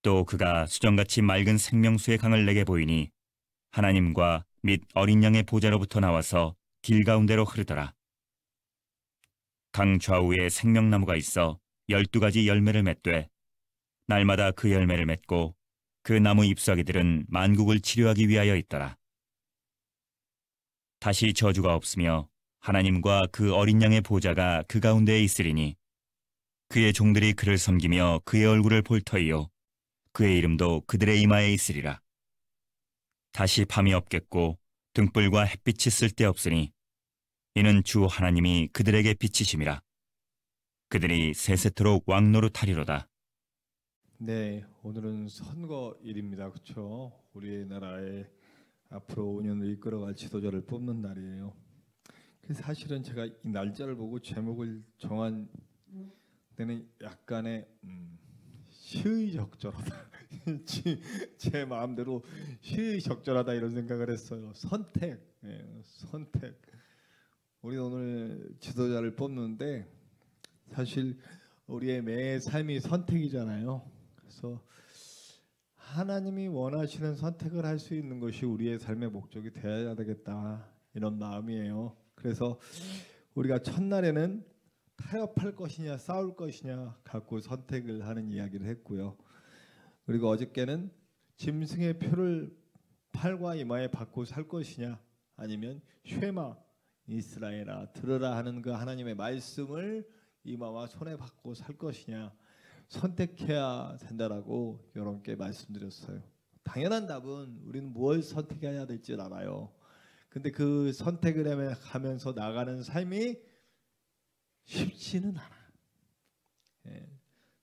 또 그가 수정같이 맑은 생명수의 강을 내게 보이니 하나님과 및 어린 양의 보좌로부터 나와서 길 가운데로 흐르더라. 강 좌우에 생명나무가 있어 12가지 열매를 맺되 날마다 그 열매를 맺고 그 나무 잎사귀들은 만국을 치료하기 위하여 있더라. 다시 저주가 없으며 하나님과 그 어린 양의 보좌가 그 가운데에 있으리니 그의 종들이 그를 섬기며 그의 얼굴을 볼 터이요 그의 이름도 그들의 이마에 있으리라. 다시 밤이 없겠고 등불과 햇빛이 쓸데없으니 이는 주 하나님이 그들에게 비치심이라. 그들이 세세토록 왕노릇하리로다. 네, 오늘은 선거일입니다. 그렇죠? 우리나라의 앞으로 5년을 이끌어갈 지도자를 뽑는 날이에요. 사실은 제가 이 날짜를 보고 제목을 정한 때는 약간의 시의적절하다. 제 마음대로 시의적절하다 이런 생각을 했어요. 선택, 선택. 우리 오늘 지도자를 뽑는데 사실 우리의 매 삶이 선택이잖아요. 그래서 하나님이 원하시는 선택을 할 수 있는 것이 우리의 삶의 목적이 되어야 되겠다 이런 마음이에요. 그래서 우리가 첫날에는 타협할 것이냐 싸울 것이냐 갖고 선택을 하는 이야기를 했고요. 그리고 어저께는 짐승의 표를 팔과 이마에 받고 살 것이냐 아니면 쉐마 이스라엘아 들으라 하는 그 하나님의 말씀을 이마와 손에 받고 살 것이냐 선택해야 된다라고 여러분께 말씀드렸어요. 당연한 답은 우리는 뭘 선택해야 될지 알아요. 근데 그 선택을 하면서 나가는 삶이 쉽지는 않아.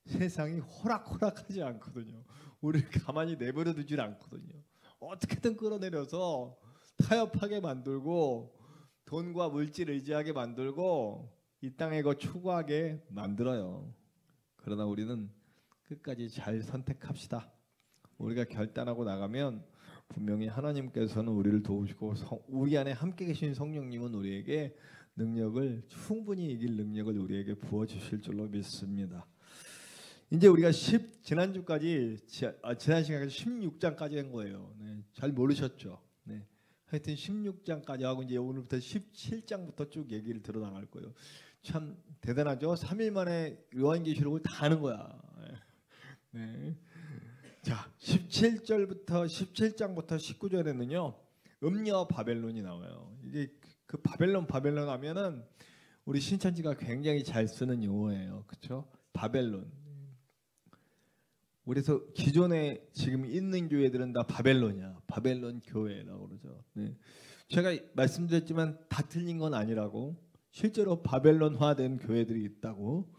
세상이 호락호락하지 않거든요. 우리를 가만히 내버려 두질 않거든요. 어떻게든 끌어내려서 타협하게 만들고 돈과 물질 의지하게 만들고 이 땅에 거 추구하게 만들어요. 그러나 우리는 끝까지 잘 선택합시다. 우리가 결단하고 나가면 분명히 하나님께서는 우리를 도우시고 우리 안에 함께 계신 성령님은 우리에게 능력을 충분히 이길 능력을 우리에게 부어주실 줄로 믿습니다. 이제 우리가 지난주까지 지난 시간까지 16장까지 한 거예요. 네, 잘 모르셨죠? 네. 하여튼 16장까지 하고 이제 오늘부터 17장부터 쭉 얘기를 들어나갈 거예요. 참 대단하죠. 3일 만에 요한계시록을 다 하는 거야. 네. 자, 17절부터 17장부터 19절에는요. 음녀 바벨론이 나와요. 이게 그 바벨론 하면은 우리 신천지가 굉장히 잘 쓰는 용어예요. 그렇죠? 바벨론. 그래서 기존에 지금 있는 교회들은 다 바벨론이야. 바벨론 교회라고 그러죠. 네. 제가 말씀드렸지만 다 틀린 건 아니라고. 실제로 바벨론화된 교회들이 있다고.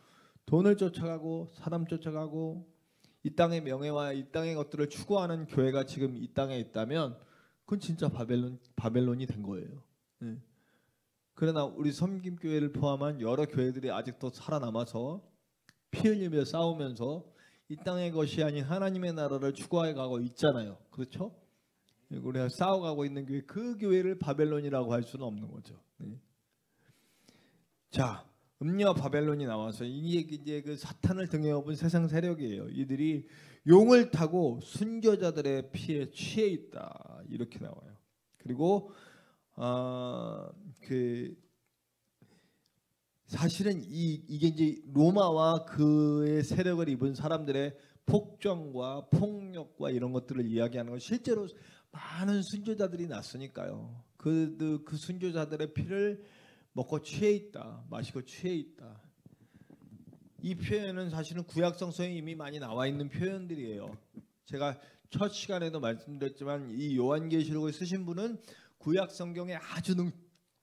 돈을 쫓아가고 사람 쫓아가고 이 땅의 명예와 이 땅의 것들을 추구하는 교회가 지금 이 땅에 있다면 그건 진짜 바벨론이 된 거예요. 네. 그러나 우리 섬김교회를 포함한 여러 교회들이 아직도 살아남아서 피 흘리며 싸우면서 이 땅의 것이 아닌 하나님의 나라를 추구해 가고 있잖아요. 그렇죠? 우리가 싸워가고 있는 교회, 그 교회를 바벨론이라고 할 수는 없는 거죠. 네. 자, 음녀 바벨론이 나와서 이게 이제 그 사탄을 등에 업은 세상 세력이에요. 이들이 용을 타고 순교자들의 피에 취해 있다 이렇게 나와요. 그리고 사실은 이게 이제 로마와 그의 세력을 입은 사람들의 폭정과 폭력과 이런 것들을 이야기하는 건 실제로 많은 순교자들이 났으니까요. 그 순교자들의 피를 먹고 취해 있다, 마시고 취해 있다. 이 표현은 사실은 구약 성서에 이미 많이 나와 있는 표현들이에요. 제가 첫 시간에도 말씀드렸지만 이 요한계시록을 쓰신 분은 구약 성경에 아주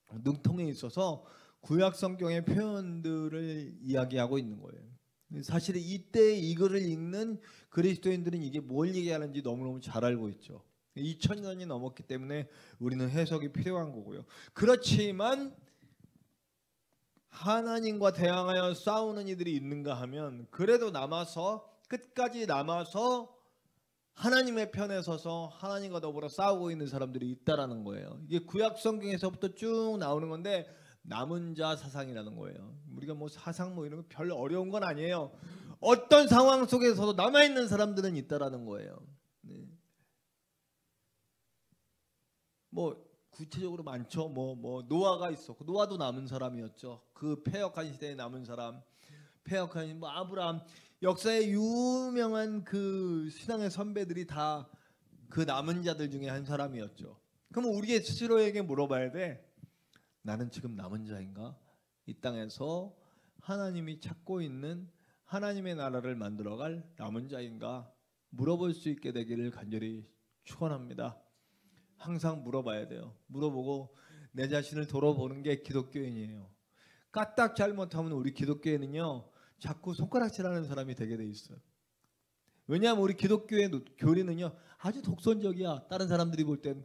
능통해 있어서 구약 성경의 표현들을 이야기하고 있는 거예요. 사실 이때 이거를 읽는 그리스도인들은 이게 뭘 얘기하는지 너무너무 잘 알고 있죠. 2000년이 넘었기 때문에 우리는 해석이 필요한 거고요. 그렇지만 하나님과 대항하여 싸우는 이들이 있는가 하면 그래도 끝까지 남아서 하나님의 편에 서서 하나님과 더불어 싸우고 있는 사람들이 있다라는 거예요. 이게 구약 성경에서부터 쭉 나오는 건데 남은 자 사상이라는 거예요. 우리가 뭐 사상 뭐 이런 거 별로 어려운 건 아니에요. 어떤 상황 속에서도 남아있는 사람들은 있다라는 거예요. 네. 뭐 구체적으로 많죠. 뭐 노아가 있었고 노아도 남은 사람이었죠. 그 패역한 시대에 남은 사람, 패역한 뭐 아브라함, 역사의 유명한 그 신앙의 선배들이 다 그 남은 자들 중에 한 사람이었죠. 그럼 우리 스스로에게 물어봐야 돼. 나는 지금 남은 자인가? 이 땅에서 하나님이 찾고 있는 하나님의 나라를 만들어갈 남은 자인가? 물어볼 수 있게 되기를 간절히 축원합니다. 항상 물어봐야 돼요. 물어보고 내 자신을 돌아보는 게 기독교인이에요. 까딱 잘못하면 우리 기독교인은요 자꾸 손가락질하는 사람이 되게 돼 있어요. 왜냐하면 우리 기독교의 교리는요 아주 독선적이야. 다른 사람들이 볼 땐.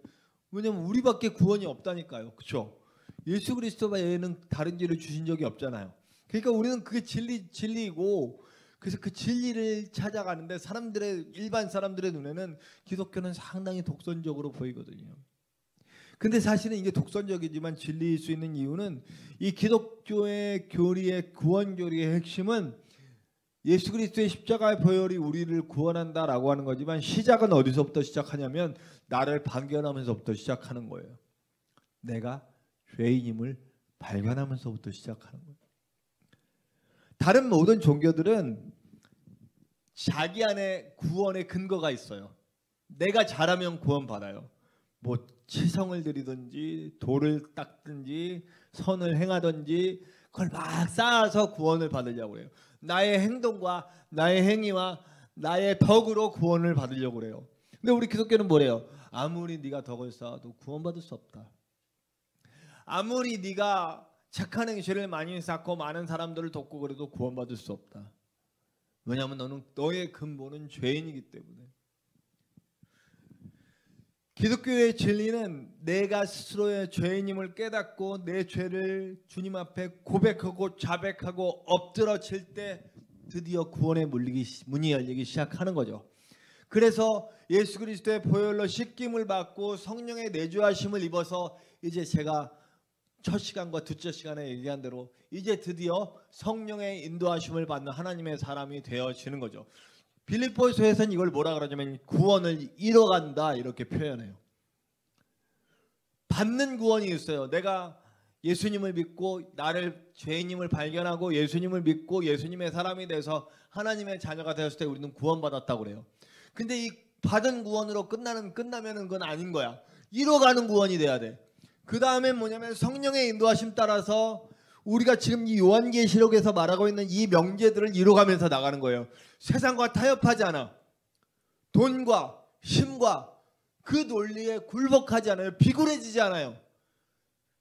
왜냐하면 우리밖에 구원이 없다니까요. 그렇죠? 예수 그리스도 외에는 다른 길을 주신 적이 없잖아요. 그러니까 우리는 그게 진리이고, 그래서 그 진리를 찾아가는데 일반 사람들의 눈에는 기독교는 상당히 독선적으로 보이거든요. 근데 사실은 이게 독선적이지만 진리일 수 있는 이유는 이 기독교의 교리의 구원 교리의 핵심은 예수 그리스도의 십자가의 보혈이 우리를 구원한다라고 하는 거지만 시작은 어디서부터 시작하냐면 나를 발견하면서부터 시작하는 거예요. 내가 죄인임을 발견하면서부터 시작하는 거예요. 다른 모든 종교들은 자기 안에 구원의 근거가 있어요. 내가 잘하면 구원받아요. 뭐 치성을 드리든지 돌을 닦든지 선을 행하든지 그걸 막 쌓아서 구원을 받으려고 해요. 나의 행동과 나의 행위와 나의 덕으로 구원을 받으려고 그래요. 근데 우리 기독교는 뭐래요? 아무리 네가 덕을 쌓아도 구원받을 수 없다. 아무리 네가 착한 행실을 많이 쌓고 많은 사람들을 돕고 그래도 구원받을 수 없다. 왜냐하면 너의 근본은 죄인이기 때문에. 기독교의 진리는 내가 스스로의 죄인임을 깨닫고 내 죄를 주님 앞에 고백하고 자백하고 엎드러질 때 드디어 구원의 문이 열리기 시작하는 거죠. 그래서 예수 그리스도의 보혈로 씻김을 받고 성령의 내주하심을 입어서 이제 제가 첫 시간과 두째 시간에 얘기한 대로 이제 드디어 성령의 인도하심을 받는 하나님의 사람이 되어지는 거죠. 빌립보서에서는 이걸 뭐라 그러냐면 구원을 이뤄간다 이렇게 표현해요. 받는 구원이 있어요. 내가 예수님을 믿고 나를 죄인임을 발견하고 예수님을 믿고 예수님의 사람이 돼서 하나님의 자녀가 되었을 때 우리는 구원받았다고 그래요. 근데 이 받은 구원으로 끝나면은 그건 아닌 거야. 이뤄가는 구원이 돼야 돼. 그 다음엔 뭐냐면 성령의 인도하심 따라서 우리가 지금 이 요한계시록에서 말하고 있는 이 명제들을 이뤄가면서 나가는 거예요. 세상과 타협하지 않아. 돈과 힘과 그 논리에 굴복하지 않아요. 비굴해지지 않아요.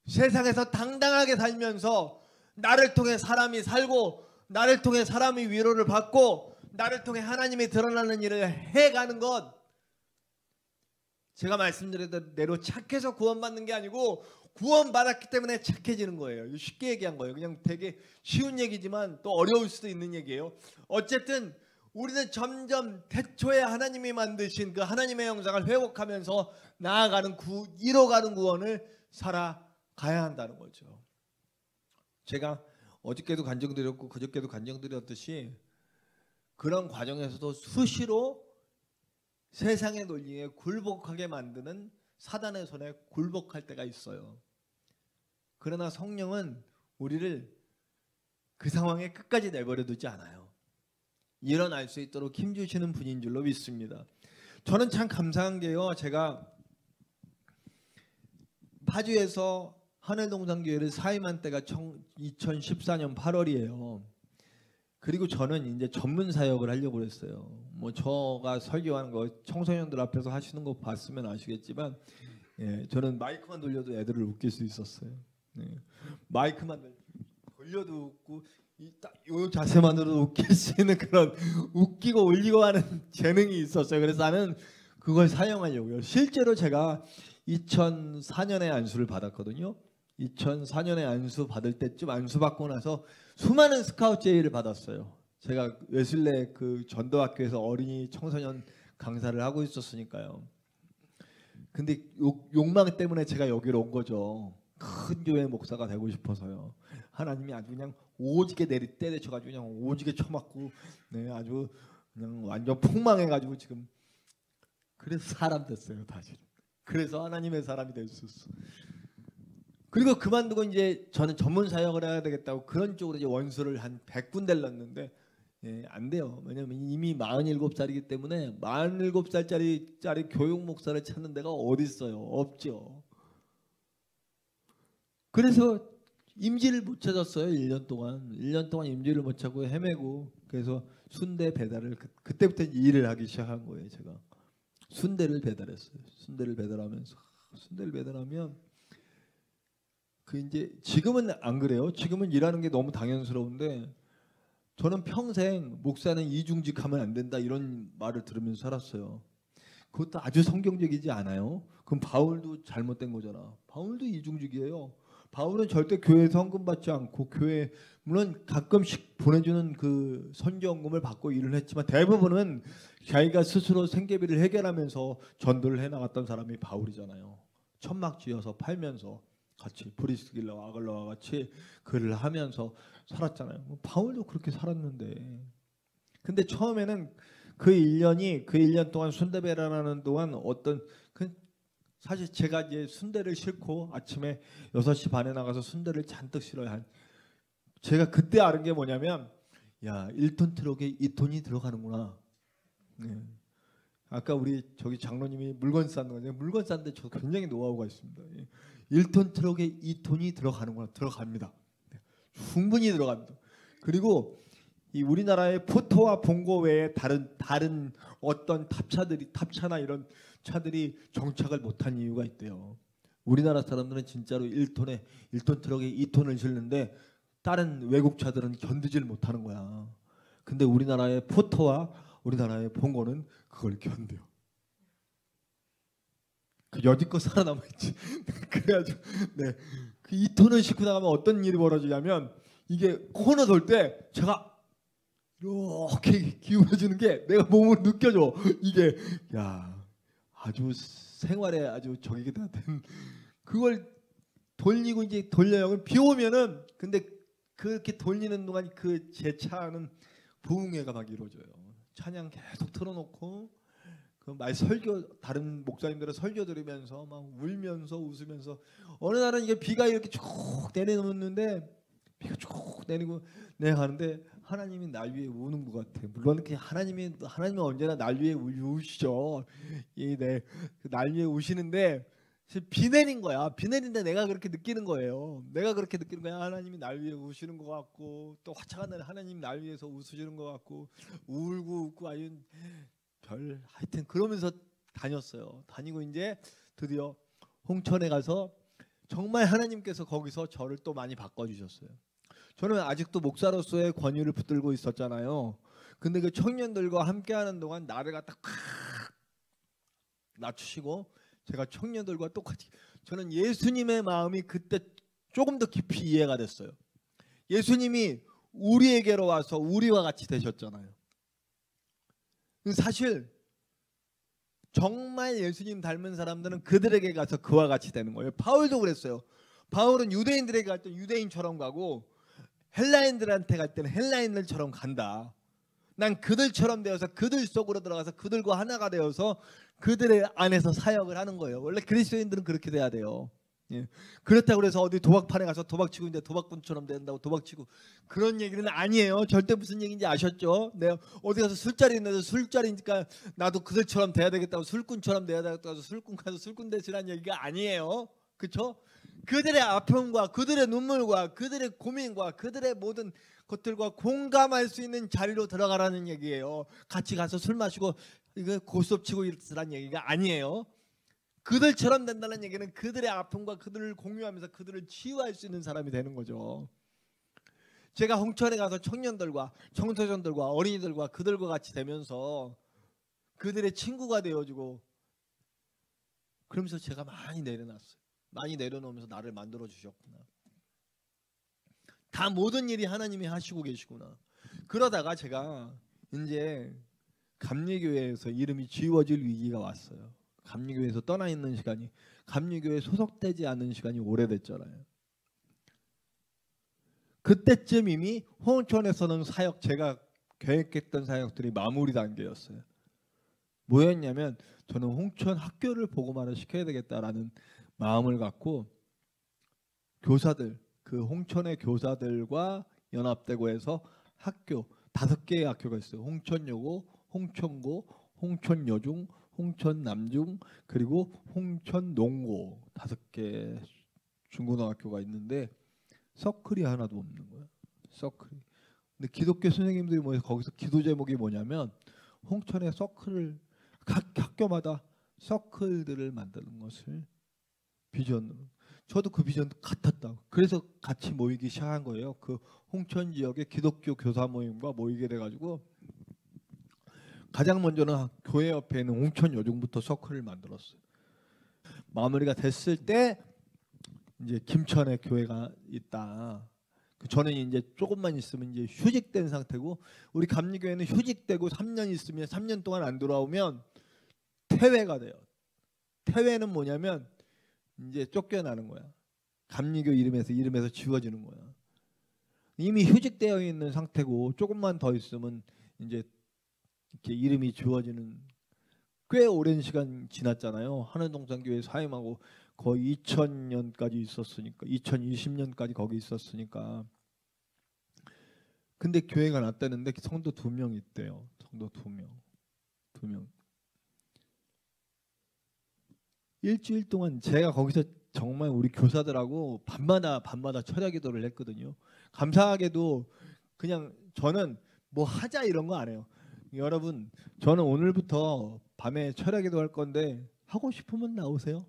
세상에서 당당하게 살면서 나를 통해 사람이 살고 나를 통해 사람이 위로를 받고 나를 통해 하나님이 드러나는 일을 해가는 것. 제가 말씀드린 대로 착해서 구원받는 게 아니고 구원받았기 때문에 착해지는 거예요. 쉽게 얘기한 거예요. 그냥 되게 쉬운 얘기지만 또 어려울 수도 있는 얘기예요. 어쨌든 우리는 점점 태초에 하나님이 만드신 그 하나님의 형상을 회복하면서 나아가는 이뤄가는 구원을 살아가야 한다는 거죠. 제가 어저께도 간증드렸고 그저께도 간증드렸듯이 그런 과정에서도 수시로 세상의 논리에 굴복하게 만드는 사단의 손에 굴복할 때가 있어요. 그러나 성령은 우리를 그 상황에 끝까지 내버려 두지 않아요. 일어날 수 있도록 힘주시는 분인 줄로 믿습니다. 저는 참 감사한 게요. 제가 파주에서 하늘동산교회를 사임한 때가 2014년 8월이에요. 그리고 저는 이제 전문 사역을 하려고 그랬어요. 뭐 저가 설교하는 거 청소년들 앞에서 하시는 거 봤으면 아시겠지만, 저는 마이크만 돌려도 애들을 웃길 수 있었어요. 마이크만 돌려도 웃고 이 자세만으로도 웃길 수 있는 그런 웃기고 울리고 하는 재능이 있었어요. 그래서 나는 그걸 사용하려고요. 실제로 제가 2004년에 안수를 받았거든요. 2004년에 안수 받을 때쯤 안수 받고 나서 수많은 스카우트 제의를 받았어요. 제가 웨슬레 그 전도학교에서 어린이 청소년 강사를 하고 있었으니까요. 근데 욕망 때문에 제가 여기로 온 거죠. 큰 교회 목사가 되고 싶어서요. 하나님이 아주 그냥 오지게 때려쳐가지고 그냥 오지게 쳐맞고 네, 아주 그냥 완전 폭망해가지고 지금 그래서 사람 됐어요 다시. 그래서 하나님의 사람이 될 수 있어. 그리고 그만두고 이제 저는 전문 사역을 해야 되겠다고 그런 쪽으로 이제 원수를 한 100군데를 넣었는데 예, 안 돼요. 왜냐면 이미 47살이기 때문에 47살짜리 교육 목사를 찾는 데가 어디 있어요? 없죠. 그래서 임지를 못 찾았어요. 1년 동안. 1년 동안 임지를 못 찾고 헤매고 그래서 순대 배달을 그때부터 일을 하기 시작한 거예요. 제가 순대를 배달했어요. 순대를 배달하면 그 이제 지금은 안 그래요. 지금은 일하는 게 너무 당연스러운데 저는 평생 목사는 이중직하면 안 된다 이런 말을 들으면서 살았어요. 그것도 아주 성경적이지 않아요. 그럼 바울도 잘못된 거잖아. 바울도 이중직이에요. 바울은 절대 교회에서 헌금 받지 않고 교회 물론 가끔씩 보내주는 그 선교헌금을 받고 일을 했지만 대부분은 자기가 스스로 생계비를 해결하면서 전도를 해나갔던 사람이 바울이잖아요. 천막 지어서 팔면서 같이 브리스길라와 아글라와 같이 글을 하면서 살았잖아요. 바울도 그렇게 살았는데 근데 처음에는 그 1년 동안 순대 배달하는 동안 어떤 사실 제가 이제 순대를 싣고 아침에 6시 반에 나가서 순대를 잔뜩 실어요. 제가 그때 아는 게 뭐냐면 야 1톤 트럭에 2톤이 들어가는구나. 네. 아까 우리 저기 장로님이 물건 싼 거죠. 물건 싼데 저 굉장히 노하우가 있습니다. 1톤 트럭에 2톤이 들어가는구나. 들어갑니다. 네. 충분히 들어갑니다. 그리고 이 우리나라의 포토와 봉고 외에 다른 어떤 탑차나 이런 차들이 정착을 못한 이유가 있대요. 우리나라 사람들은 진짜로 1톤 트럭에 2톤을 실는데 다른 외국 차들은 견디질 못하는 거야. 근데 우리나라의 포토와 우리나라의 봉고는 그걸 견뎌요. 그 여지껏 살아남아 있지. 그래가지고 네, 그 2톤을 싣고 나가면 어떤 일이 벌어지냐면 이게 코너 돌 때 제가 이렇게 기울어지는 게 내가 몸으로 느껴져. 이게 야 아주 생활에 아주 저기가 된 그걸 돌리고 이제 돌려요. 비 오면은 근데 그렇게 돌리는 동안 그 제 차는 부흥회가 막 이루어져요. 찬양 계속 틀어놓고 그 말 설교 다른 목사님들은 설교 들으면서 막 울면서 웃으면서 어느 날은 이게 비가 이렇게 쭉 내려놓는데 비가 쭉 내리고 내가 가는데 하나님이 날 위해 우는 것 같아. 물론 하나님은 언제나 날 위해 우시죠. 날 위해 우시는데 비 내린 거야. 비 내린데 내가 그렇게 느끼는 거예요. 내가 그렇게 느끼는 거야. 하나님이 날 위해 우시는 것 같고 또 화창한 날 하나님 날 위해서 웃으시는 것 같고 울고 웃고 아유 하여튼 그러면서 다녔어요. 다니고 이제 드디어 홍천에 가서 정말 하나님께서 거기서 저를 또 많이 바꿔주셨어요. 저는 아직도 목사로서의 권위를 붙들고 있었잖아요. 근데 그 청년들과 함께하는 동안 나를 갖다 콱 낮추시고 제가 청년들과 똑같이 저는 예수님의 마음이 그때 조금 더 깊이 이해가 됐어요. 예수님이 우리에게로 와서 우리와 같이 되셨잖아요. 사실 정말 예수님 닮은 사람들은 그들에게 가서 그와 같이 되는 거예요. 바울도 그랬어요. 바울은 유대인들에게 갈 때 유대인처럼 가고 헬라인들한테 갈 때는 헬라인들처럼 간다. 난 그들처럼 되어서 그들 속으로 들어가서 그들과 하나가 되어서 그들의 안에서 사역을 하는 거예요. 원래 그리스도인들은 그렇게 돼야 돼요. 예. 그렇다고 해서 어디 도박판에 가서 도박치고 이제 도박꾼처럼 된다고 도박치고 그런 얘기는 아니에요. 절대 무슨 얘기인지 아셨죠? 내가 어디 가서 술자리 있는데 술자리니까 나도 그들처럼 돼야 되겠다고 술꾼처럼 돼야 되겠다고 술꾼 가서 술꾼 되시라는 얘기가 아니에요. 그렇죠? 그들의 아픔과 그들의 눈물과 그들의 고민과 그들의 모든 것들과 공감할 수 있는 자리로 들어가라는 얘기예요. 같이 가서 술 마시고 이거 고스톱치고 이러라는 얘기가 아니에요. 그들처럼 된다는 얘기는 그들의 아픔과 그들을 공유하면서 그들을 치유할 수 있는 사람이 되는 거죠. 제가 홍천에 가서 청년들과 청소년들과 어린이들과 그들과 같이 되면서 그들의 친구가 되어주고 그러면서 제가 많이 내려놨어요. 많이 내려놓으면서 나를 만들어 주셨구나. 다 모든 일이 하나님이 하시고 계시구나. 그러다가 제가 이제 감리교회에서 이름이 지워질 위기가 왔어요. 감리교회에서 떠나 있는 시간이 감리교회에 소속되지 않은 시간이 오래됐잖아요. 그때쯤 이미 홍천에서는 사역, 제가 계획했던 사역들이 마무리 단계였어요. 뭐였냐면 저는 홍천 학교를 복음화를 시켜야 되겠다라는 마음을 갖고 교사들, 그 홍천의 교사들과 연합되고 해서 학교 5개의 학교가 있어요. 홍천여고, 홍천고, 홍천여중, 홍천남중, 그리고 홍천농고 5개 중고등학교가 있는데 서클이 하나도 없는 거야. 서클이. 근데 기독교 선생님들이 모여서 거기서 기도 제목이 뭐냐면 홍천의 서클을 각 학교마다 서클들을 만드는 것을 비전으로. 저도 그 비전 같았다. 그래서 같이 모이기 시작한 거예요. 그 홍천 지역의 기독교 교사 모임과 모이게 돼가지고 가장 먼저는 교회 옆에 있는 홍천 여중부터 서클을 만들었어요. 마무리가 됐을 때 이제 김천에 교회가 있다. 저는 이제 조금만 있으면 이제 휴직된 상태고, 우리 감리교회는 휴직되고 3년 있으면 3년 동안 안 돌아오면 퇴회가 돼요. 퇴회는 뭐냐면 이제 쫓겨나는 거야. 감리교 이름에서 지워지는 거야. 이미 휴직되어 있는 상태고 조금만 더 있으면 이제 이렇게 이름이 지워지는, 꽤 오랜 시간 지났잖아요. 하늘동산교회 사임하고 거의 2000년까지 있었으니까, 2020년까지 거기 있었으니까. 근데 교회가 났다는데 성도 2명 있대요. 성도 2명. 일주일 동안 제가 거기서 정말 우리 교사들하고 밤마다 철야 기도를 했거든요. 감사하게도 그냥 저는 뭐 하자 이런 거 안 해요. 여러분, 저는 오늘부터 밤에 철야 기도 할 건데 하고 싶으면 나오세요.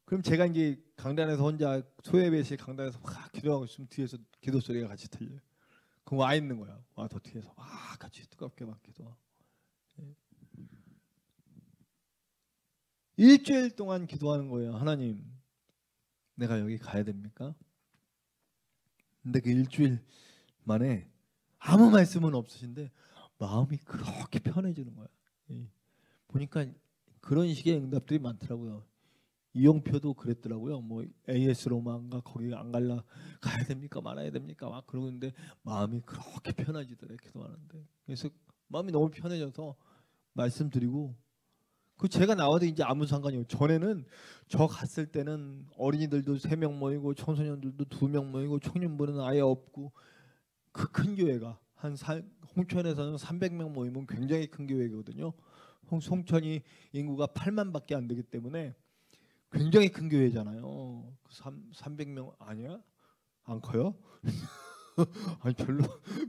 그럼 제가 이제 강단에서 혼자 소예배실 강단에서 막 기도하고 있으면 뒤에서 기도 소리가 같이 들려요. 그럼 와 있는 거야. 와 더 뒤에서 막 같이 뜨겁게 막 기도하고. 일주일 동안 기도하는 거예요. 하나님, 내가 여기 가야 됩니까? 근데 그 일주일 만에 아무 말씀은 없으신데 마음이 그렇게 편해지는 거야. 보니까 그런 식의 응답들이 많더라고요. 이용표도 그랬더라고요. 뭐 AS 로마인가 거기 안 갈라, 가야 됩니까 말아야 됩니까 막 그러는데 마음이 그렇게 편해지더래 기도하는데. 그래서 마음이 너무 편해져서 말씀드리고, 그 제가 나와도 이제 아무 상관이 없어요. 전에는 저 갔을 때는 어린이들도 3명 모이고 청소년들도 2명 모이고 청년부는 아예 없고, 그 큰 교회가 홍천에서는 300명 모이면 굉장히 큰 교회거든요. 홍천이 인구가 8만밖에 안 되기 때문에 굉장히 큰 교회잖아요. 300명 아니야? 안 커요? 아니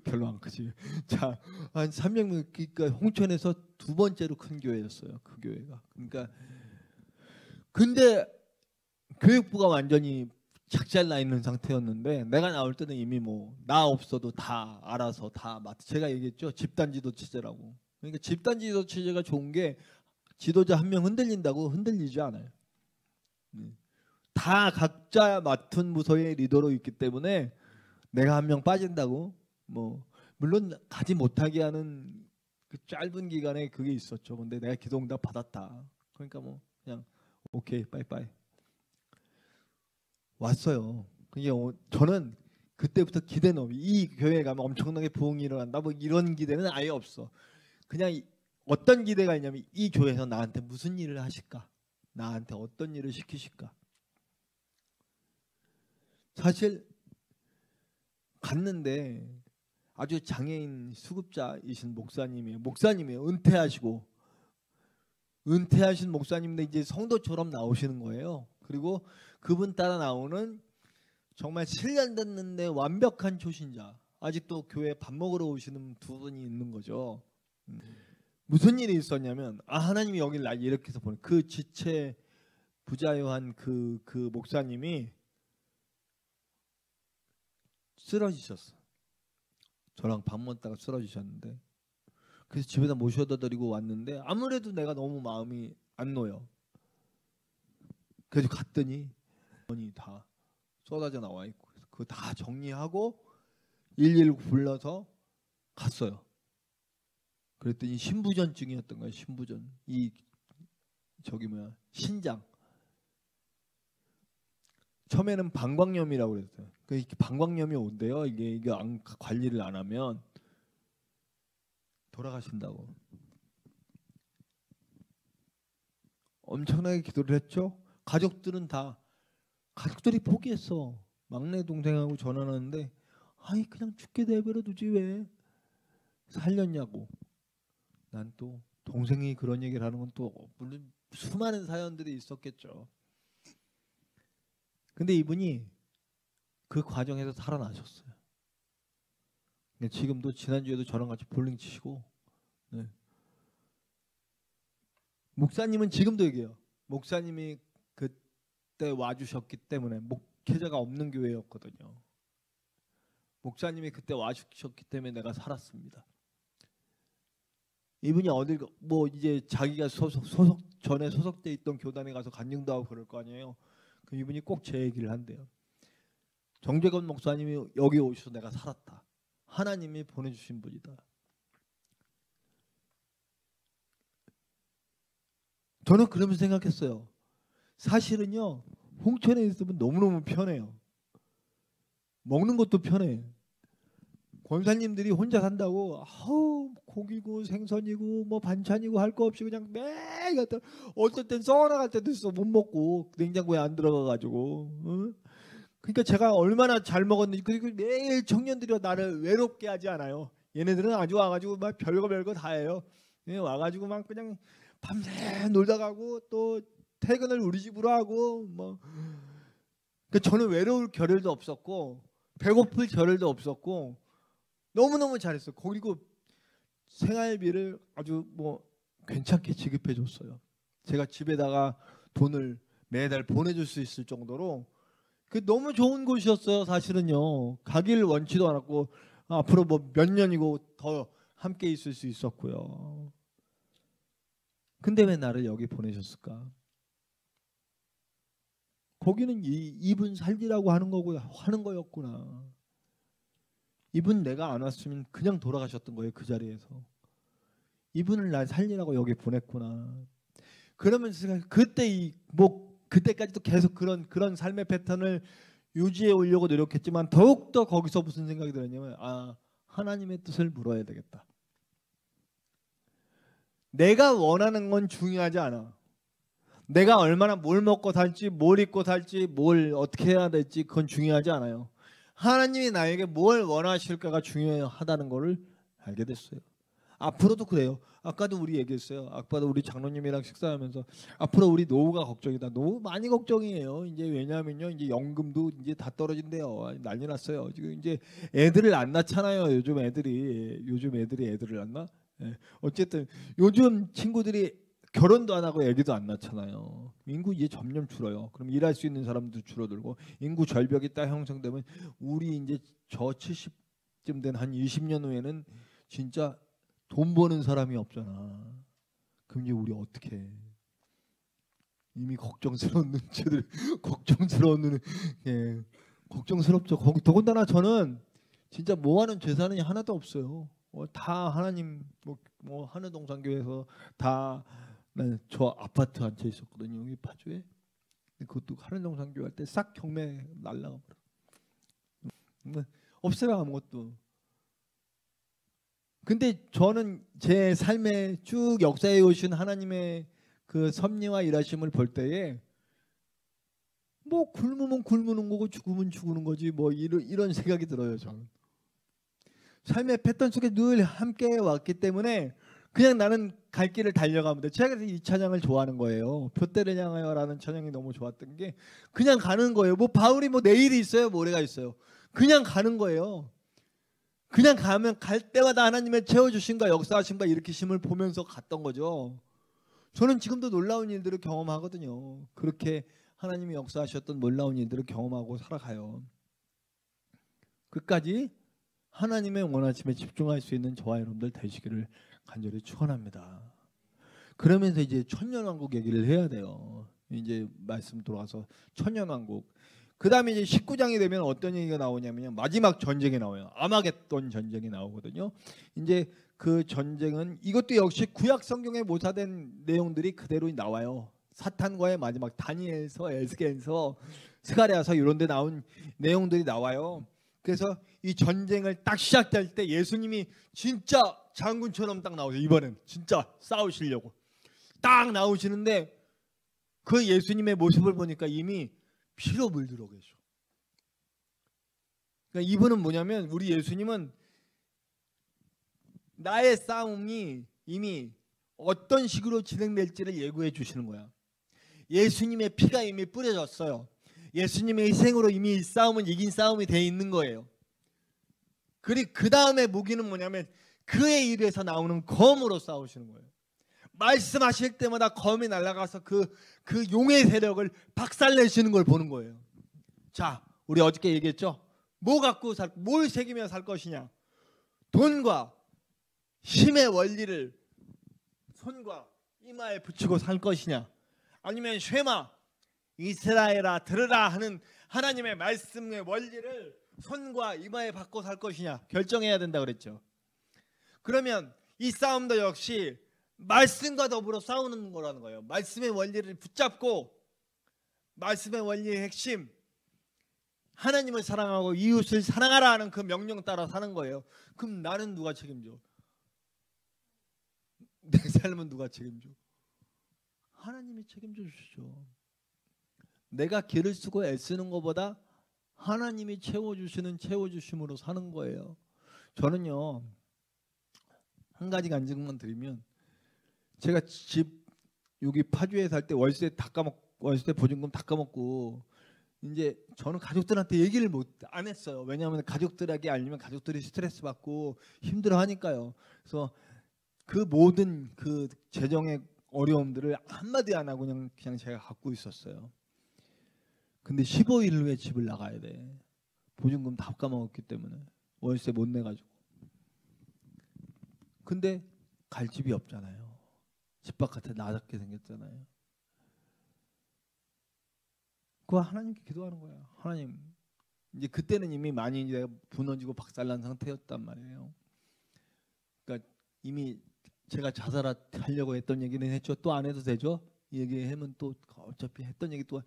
별로 안 크지. 자, 한 300명, 그러니까 홍천에서 2번째로 큰 교회였어요. 그 교회가. 그러니까 근데 교육부가 완전히 작잘나 있는 상태였는데 내가 나올 때는 이미 뭐 나 없어도 다 알아서 다 제가 얘기했죠. 집단 지도 체제라고. 그러니까 집단 지도 체제가 좋은 게 지도자 한 명 흔들린다고 흔들리지 않아요. 다 각자 맡은 부서의 리더로 있기 때문에 내가 한 명 빠진다고 뭐, 물론 가지 못하게 하는 그 짧은 기간에 그게 있었죠. 근데 내가 기도응답 받았다. 그러니까 뭐 그냥 오케이 빠이빠이 왔어요. 그게 저는 그때부터 기대는, 이 교회에 가면 엄청나게 부흥이 일어난다 뭐 이런 기대는 아예 없어. 그냥 어떤 기대가 있냐면 이 교회에서 나한테 무슨 일을 하실까, 나한테 어떤 일을 시키실까. 사실 갔는데 아주 장애인 수급자이신 목사님이에요. 은퇴하신 목사님인데 이제 성도처럼 나오시는 거예요. 그리고 그분 따라 나오는 정말 7년 됐는데 완벽한 초신자, 아직도 교회 밥 먹으러 오시는 2분이 있는 거죠. 무슨 일이 있었냐면, 하나님이 여기 날 이렇게 해서 보내. 그 지체 부자요한 그 목사님이 쓰러지셨어. 저랑 밥 먹다가 쓰러지셨는데, 그래서 집에다 모셔다 드리고 왔는데 아무래도 내가 너무 마음이 안 놓여. 그래서 갔더니 돈이 다 쏟아져 나와 있고, 그거 다 정리하고 119 불러서 갔어요. 그랬더니 신부전증이었던 거예요. 신부전. 신장. 처음에는 방광염이라고 그랬어요. 그러니까 방광염이 온대요. 이게 관리를 안 하면 돌아가신다고. 엄청나게 기도를 했죠. 가족들이 포기했어. 막내 동생하고 전화하는데 아이 그냥 죽게 내버려 두지 왜 살렸냐고. 난 또 동생이 그런 얘기를 하는 건 또 물론 수많은 사연들이 있었겠죠. 근데 이분이 그 과정에서 살아나셨어요. 지금도 지난주에도 저랑 같이 볼링 치시고, 네. 목사님은 지금도 얘기해요. 목사님이 그때 와주셨기 때문에, 목회자가 없는 교회였거든요. 목사님이 그때 와주셨기 때문에 내가 살았습니다. 이분이 어딜 뭐 이제 자기가 전에 소속돼 있던 교단에 가서 간증도 하고 그럴 거 아니에요. 그 이분이 꼭 제 얘기를 한대요. 정재건 목사님이 여기 오셔서 내가 살았다. 하나님이 보내주신 분이다. 저는 그러면서 생각했어요. 사실은요, 홍천에 있으면 너무너무 편해요. 먹는 것도 편해. 권사님들이 혼자 산다고 고기고 생선이고 뭐 반찬이고 할 거 없이 그냥 매일 갖다 어떨 땐 써나갈 때도 있어. 못 먹고 냉장고에 안 들어가가지고. 응? 그러니까 제가 얼마나 잘 먹었는지. 그리고 매일 청년들이 나를 외롭게 하지 않아요. 얘네들은 아주 와가지고 막 별거 다 해요. 와가지고 막 그냥 밤새 놀다 가고 또 퇴근을 우리 집으로 하고 뭐. 그러니까 저는 외로울 겨를도 없었고 배고플 겨를도 없었고 너무너무 잘했어요. 그리고 생활비를 아주 뭐 괜찮게 지급해 줬어요. 제가 집에다가 돈을 매달 보내줄 수 있을 정도로 그 너무 좋은 곳이었어요. 사실은요. 가기를 원치도 않았고 앞으로 뭐 몇 년이고 더 함께 있을 수 있었고요. 근데 왜 나를 여기 보내셨을까? 거기는 이분 살리라고 하는 거였구나. 이분 내가 안 왔으면 그냥 돌아가셨던 거예요. 그 자리에서. 이분을 날 살리라고 여기 보냈구나. 그러면서 그때까지도 계속 그런 삶의 패턴을 유지해 오려고 노력했지만 더욱더 거기서 무슨 생각이 들었냐면 하나님의 뜻을 물어야 되겠다. 내가 원하는 건 중요하지 않아. 내가 얼마나 뭘 먹고 살지, 뭘 입고 살지, 뭘 어떻게 해야 될지 그건 중요하지 않아요. 하나님이 나에게 뭘 원하실까가 중요하다는 것을 알게 됐어요. 앞으로도 그래요. 아까도 우리 얘기했어요. 아까도 우리 장로님이랑 식사하면서 앞으로 우리 노후가 걱정이다. 노후 많이 걱정이에요. 이제 왜냐하면요, 이제 연금도 이제 다 떨어진대요. 난리 났어요. 지금 이제 애들을 안 낳잖아요. 요즘 애들이 애들을 안 낳아? 네. 어쨌든 요즘 친구들이 결혼도 안 하고 애기도 안 낳잖아요. 인구 이제 점점 줄어요. 그럼 일할 수 있는 사람도 줄어들고 인구 절벽이 딱 형성되면 우리 이제 저 70쯤 된 한 20년 후에는 진짜 돈 버는 사람이 없잖아. 그럼 이제 우리 어떻게 해? 이미 걱정스러운 눈치들 걱정스럽죠. 더군다나 저는 진짜 모아놓은 재산이 하나도 없어요. 다 하나님 뭐 하늘 동산교회에서 다 저 아파트 앉혀 있었거든요. 여기 파주에. 그것도 하늘 동산교회 할 때 싹 경매 날라가 버려. 없어요 아무것도. 근데 저는 제 삶에 쭉 역사해 오신 하나님의 그 섭리와 일하심을 볼 때에 뭐 굶으면 굶는 거고 죽으면 죽는 거지 뭐 이런 생각이 들어요. 저는 삶의 패턴 속에 늘 함께 왔기 때문에 그냥 나는 갈 길을 달려가면 돼. 제가 그래서 이 찬양을 좋아하는 거예요. 표대를 향하여라는 찬양이 너무 좋았던 게 그냥 가는 거예요. 뭐 바울이 뭐 내일이 있어요, 모레가 있어요. 그냥 가는 거예요. 그냥 가면 갈 때마다 하나님의 채워주심과 역사하심과 일으키심을 보면서 갔던 거죠. 저는 지금도 놀라운 일들을 경험하거든요. 그렇게 하나님이 역사하셨던 놀라운 일들을 경험하고 살아가요. 끝까지 하나님의 원하심에 집중할 수 있는 저와 여러분들 되시기를 간절히 축원합니다. 그러면서 이제 천년왕국 얘기를 해야 돼요. 이제 말씀 돌아가서 천년왕국. 그 다음에 이제 19장이 되면 어떤 얘기가 나오냐면 마지막 전쟁이 나와요. 아마겟돈 전쟁이 나오거든요. 이제 그 전쟁은 이것도 역시 구약 성경에 모사된 내용들이 그대로 나와요. 사탄과의 마지막 다니엘서 에스겔서 스가랴서 이런 데 나온 내용들이 나와요. 그래서 이 전쟁을 딱 시작될 때 예수님이 진짜 장군처럼 딱 나오죠. 이번엔 진짜 싸우시려고 딱 나오시는데 그 예수님의 모습을 보니까 이미 피로 물들어 계셔. 그러니까 이분은 뭐냐면 우리 예수님은 나의 싸움이 이미 어떤 식으로 진행될지를 예고해 주시는 거야. 예수님의 피가 이미 뿌려졌어요. 예수님의 희생으로 이미 이 싸움은 이긴 싸움이 돼 있는 거예요. 그리고 그 다음에 무기는 뭐냐면 그의 입에서 나오는 검으로 싸우시는 거예요. 말씀하실 때마다 검이 날아가서 그 용의 세력을 박살내시는 걸 보는 거예요. 자, 우리 어저께 얘기했죠. 뭘 새기며 살 것이냐? 돈과 힘의 원리를 손과 이마에 붙이고 살 것이냐? 아니면 쉐마 이스라엘아 들으라 하는 하나님의 말씀의 원리를 손과 이마에 받고 살 것이냐 결정해야 된다 그랬죠. 그러면 이 싸움도 역시 말씀과 더불어 싸우는 거라는 거예요. 말씀의 원리를 붙잡고 말씀의 원리의 핵심 하나님을 사랑하고 이웃을 사랑하라 하는 그 명령 따라 사는 거예요. 그럼 나는 누가 책임져? 내 삶은 누가 책임져? 하나님이 책임져 주시죠. 내가 길을 쓰고 애쓰는 것보다 하나님이 채워주심으로 사는 거예요. 저는요 한 가지 간증만 드리면 제가 집 여기 파주에 살 때 월세 보증금 다 까먹고 이제 저는 가족들한테 얘기를 안 했어요. 왜냐하면 가족들에게 알리면 가족들이 스트레스 받고 힘들어 하니까요. 그래서 그 모든 그 재정의 어려움들을 한마디 안 하고 그냥 제가 갖고 있었어요. 근데 15일 후에 집을 나가야 돼. 보증금 다 까먹었기 때문에 월세 못 내가지고. 근데 갈 집이 없잖아요. 집 바깥에 나잡게 생겼잖아요. 그거 하나님께 기도하는 거예요. 하나님, 이제 그때는 이미 많이 이제 무너지고 박살난 상태였단 말이에요. 그러니까 이미 제가 자살하려고 했던 얘기는 했죠. 또 안 해도 되죠. 얘기하면 또 어차피 했던 얘기 또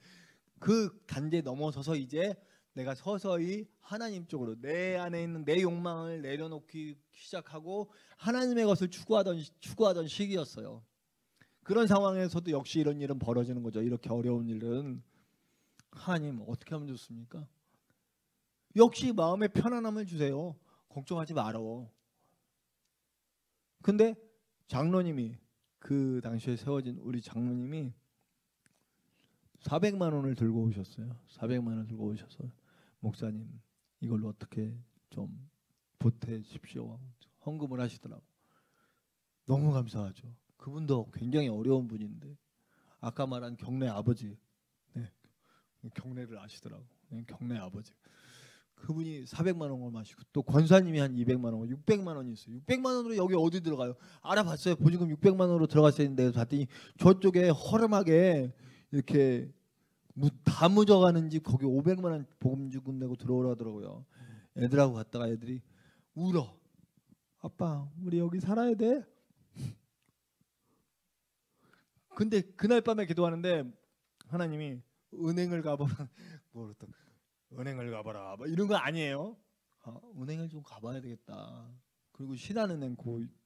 그 단계 넘어서서 이제 내가 서서히 하나님 쪽으로 내 안에 있는 내 욕망을 내려놓기 시작하고 하나님의 것을 추구하던 시기였어요. 그런 상황에서도 역시 이런 일은 벌어지는 거죠. 이렇게 어려운 일은 하나님 어떻게 하면 좋습니까? 역시 마음에 편안함을 주세요. 걱정하지 말어. 근데 장로님이 그 당시에 세워진 우리 장로님이 400만 원을 들고 오셨어요. 400만 원을 들고 오셔서 목사님 이걸로 어떻게 좀 보태십시오. 헌금을 하시더라고. 너무 감사하죠. 그분도 굉장히 어려운 분인데 아까 말한 경례 아버지, 네, 경례를 아시더라고. 네, 경례 아버지. 그분이 400만 원을 마시고 또 권사님이 한 200만 원, 600만 원이 있어요. 600만 원으로 여기 어디 들어가요? 알아봤어요. 보증금 600만 원으로 들어갔어야 했는데 봤더니 저쪽에 허름하게 이렇게 다 묻어가는 집 거기 500만 원 보금주금 내고 들어오라더라고요. 애들하고 갔다가 애들이 울어. 아빠 우리 여기 살아야 돼. 근데 그날 밤에 기도하는데 하나님이 은행을 가봐라. 은행을 가봐라. 뭐 이런 거 아니에요. 은행을 좀 가봐야 되겠다. 그리고 신한은행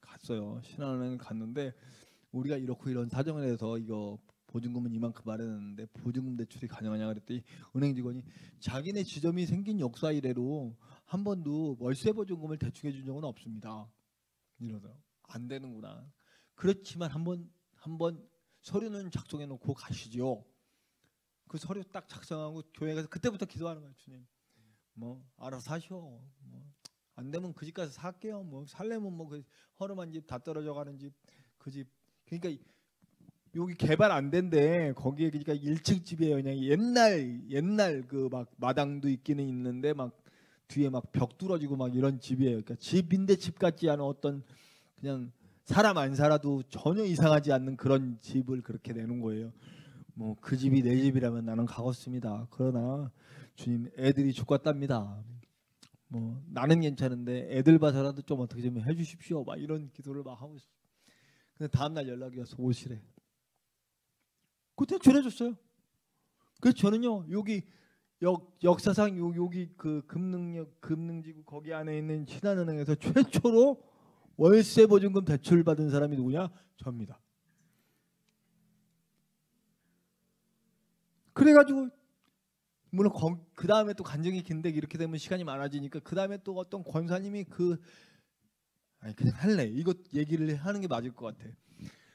갔어요. 신한은행 갔는데 우리가 이렇고 이런 사정을 해서 이거 보증금은 이만큼 마련했는데 보증금 대출이 가능하냐 그랬더니 은행 직원이 자기네 지점이 생긴 역사 이래로 한 번도 월세 보증금을 대충해 준 적은 없습니다. 이러더라고. 안 되는구나. 그렇지만 한번 서류는 작성해 놓고 가시죠. 그 서류 딱 작성하고 교회 가서 그때부터 기도하는 거예요. 주님 뭐 알아서 하셔. 뭐 안 되면 그 집 가서 살게요. 뭐 살려면 뭐 그 허름한 집 다 떨어져 가는 집 그 집 그러니까 여기 개발 안 된대. 거기에 그러니까 1층 집이에요. 그냥 옛날 그 막 마당도 있기는 있는데 막 뒤에 막 벽 뚫어지고 막 이런 집이에요. 그러니까 집인데 집 같지 않은 어떤 그냥 사람 안 살아도 전혀 이상하지 않는 그런 집을 그렇게 내놓은 거예요. 뭐 그 집이 내 집이라면 나는 가겠습니다. 그러나 주님 애들이 죽겠답니다. 뭐 나는 괜찮은데 애들 봐서라도 좀 어떻게 좀 해주십시오. 막 이런 기도를 막 하고 있어요. 근데 다음 날 연락이 와서 오시래. 그때 전해줬어요. 그래서 저는요 여기 역사상 여기 그 금능지구 거기 안에 있는 신한은행에서 최초로 월세 보증금 대출 받은 사람이 누구냐? 접니다. 그래가지고 물론 그 다음에 또 간증이 긴데 이렇게 되면 시간이 많아지니까 그 다음에 또 어떤 권사님이 아니 그냥 할래 이거 얘기를 하는 게 맞을 것 같아.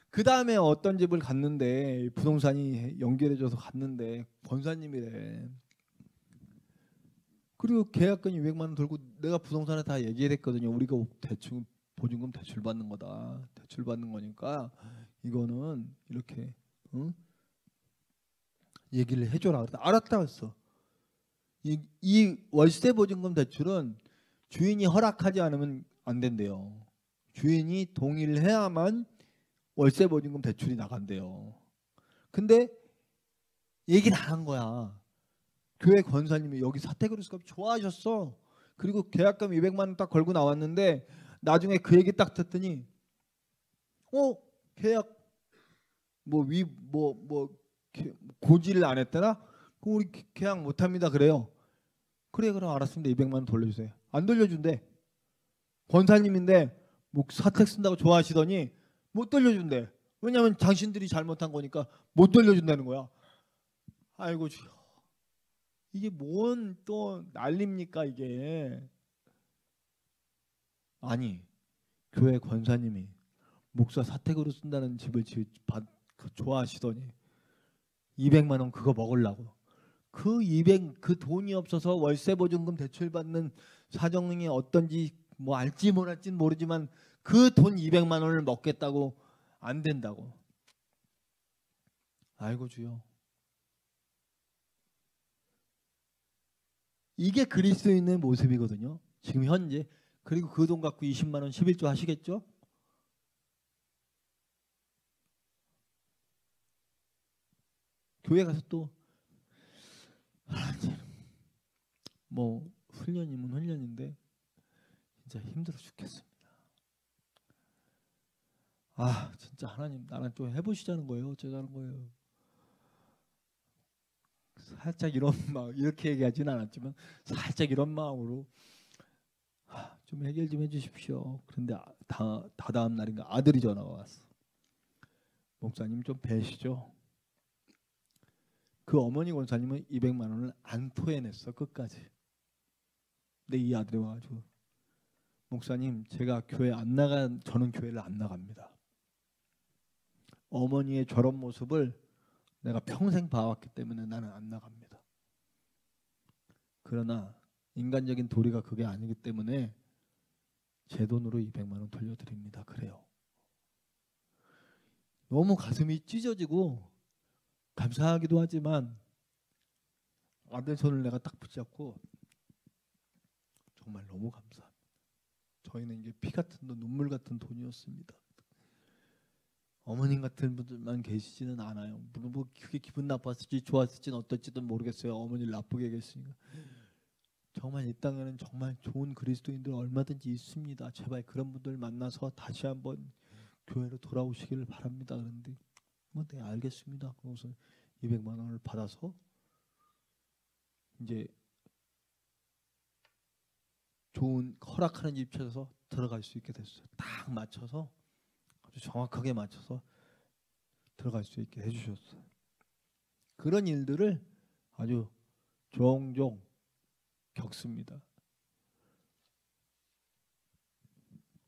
그 다음에 어떤 집을 갔는데 부동산이 연결해줘서 갔는데 권사님이래. 그리고 계약금이 200만 원 들고 내가 부동산에 다 얘기했거든요. 우리가 대충 보증금 대출 받는 거다. 대출 받는 거니까 이거는 이렇게 응? 얘기를 해줘라. 알았다 했어. 이 월세 보증금 대출은 주인이 허락하지 않으면 안 된대요. 주인이 동의를 해야만 월세 보증금 대출이 나간대요. 근데 얘기를 안 한 거야. 교회 권사님이 여기 사태그리스가 좋아하셨어. 그리고 계약금 200만 원 딱 걸고 나왔는데 나중에 그 얘기 딱 듣더니 계약 고지를 안 했더라? 그럼 우리 계약 못합니다 그래요. 그래 그럼 알았습니다. 200만 원 돌려주세요. 안 돌려준대. 권사님인데 뭐 사택 쓴다고 좋아하시더니 못 돌려준대. 왜냐하면 당신들이 잘못한 거니까 못 돌려준다는 거야. 아이고 주여. 이게 뭔 또 난립니까 이게. 아니 교회 권사님이 목사 사택으로 쓴다는 집을 좋아하시더니 200만 원 그거 먹으려고 그 돈이 없어서 월세 보증금 대출 받는 사정이 어떤지 뭐 알지 몰랄지는 모르지만 그 돈 200만 원을 먹겠다고 안 된다고. 아이고 주여. 이게 그리스도인의 모습이거든요. 지금 현재. 그리고 그 돈 갖고 20만 원 11조 하시겠죠? 교회 가서 또 뭐 훈련이면 훈련인데 진짜 힘들어 죽겠습니다. 진짜 하나님 나랑 좀 해보시자는 거예요. 어쩌자는 거예요. 살짝 이런 마음 이렇게 얘기하지는 않았지만 살짝 이런 마음으로 좀 해결 좀 해주십시오. 그런데 다다음 날인가 아들이 전화가 왔어. 목사님 좀 뵈시죠. 그 어머니 권사님은 200만 원을 안 토해냈어 끝까지. 근데 이 아들이 와가지고 목사님 제가 교회 안 나간 저는 교회를 안 나갑니다. 어머니의 저런 모습을 내가 평생 봐왔기 때문에 나는 안 나갑니다. 그러나 인간적인 도리가 그게 아니기 때문에 제 돈으로 200만 원 돌려드립니다. 그래요. 너무 가슴이 찢어지고 감사하기도 하지만 아들 손을 내가 딱 붙잡고 정말 너무 감사합니다. 저희는 이게 피 같은 돈, 눈물 같은 돈이었습니다. 어머님 같은 분들만 계시지는 않아요. 물론 뭐 그게 기분 나빴을지 좋았을지는 어떨지도 모르겠어요. 어머니를 나쁘게 계시니까. 정말 이 땅에는 정말 좋은 그리스도인들 얼마든지 있습니다. 제발 그런 분들 만나서 다시 한번 교회로 돌아오시기를 바랍니다. 그런데 네 알겠습니다. 그래서 200만 원을 받아서 이제 좋은 허락하는 집 찾아서 들어갈 수 있게 됐어요. 딱 맞춰서 아주 정확하게 맞춰서 들어갈 수 있게 해주셨어요. 그런 일들을 아주 종종 겪습니다.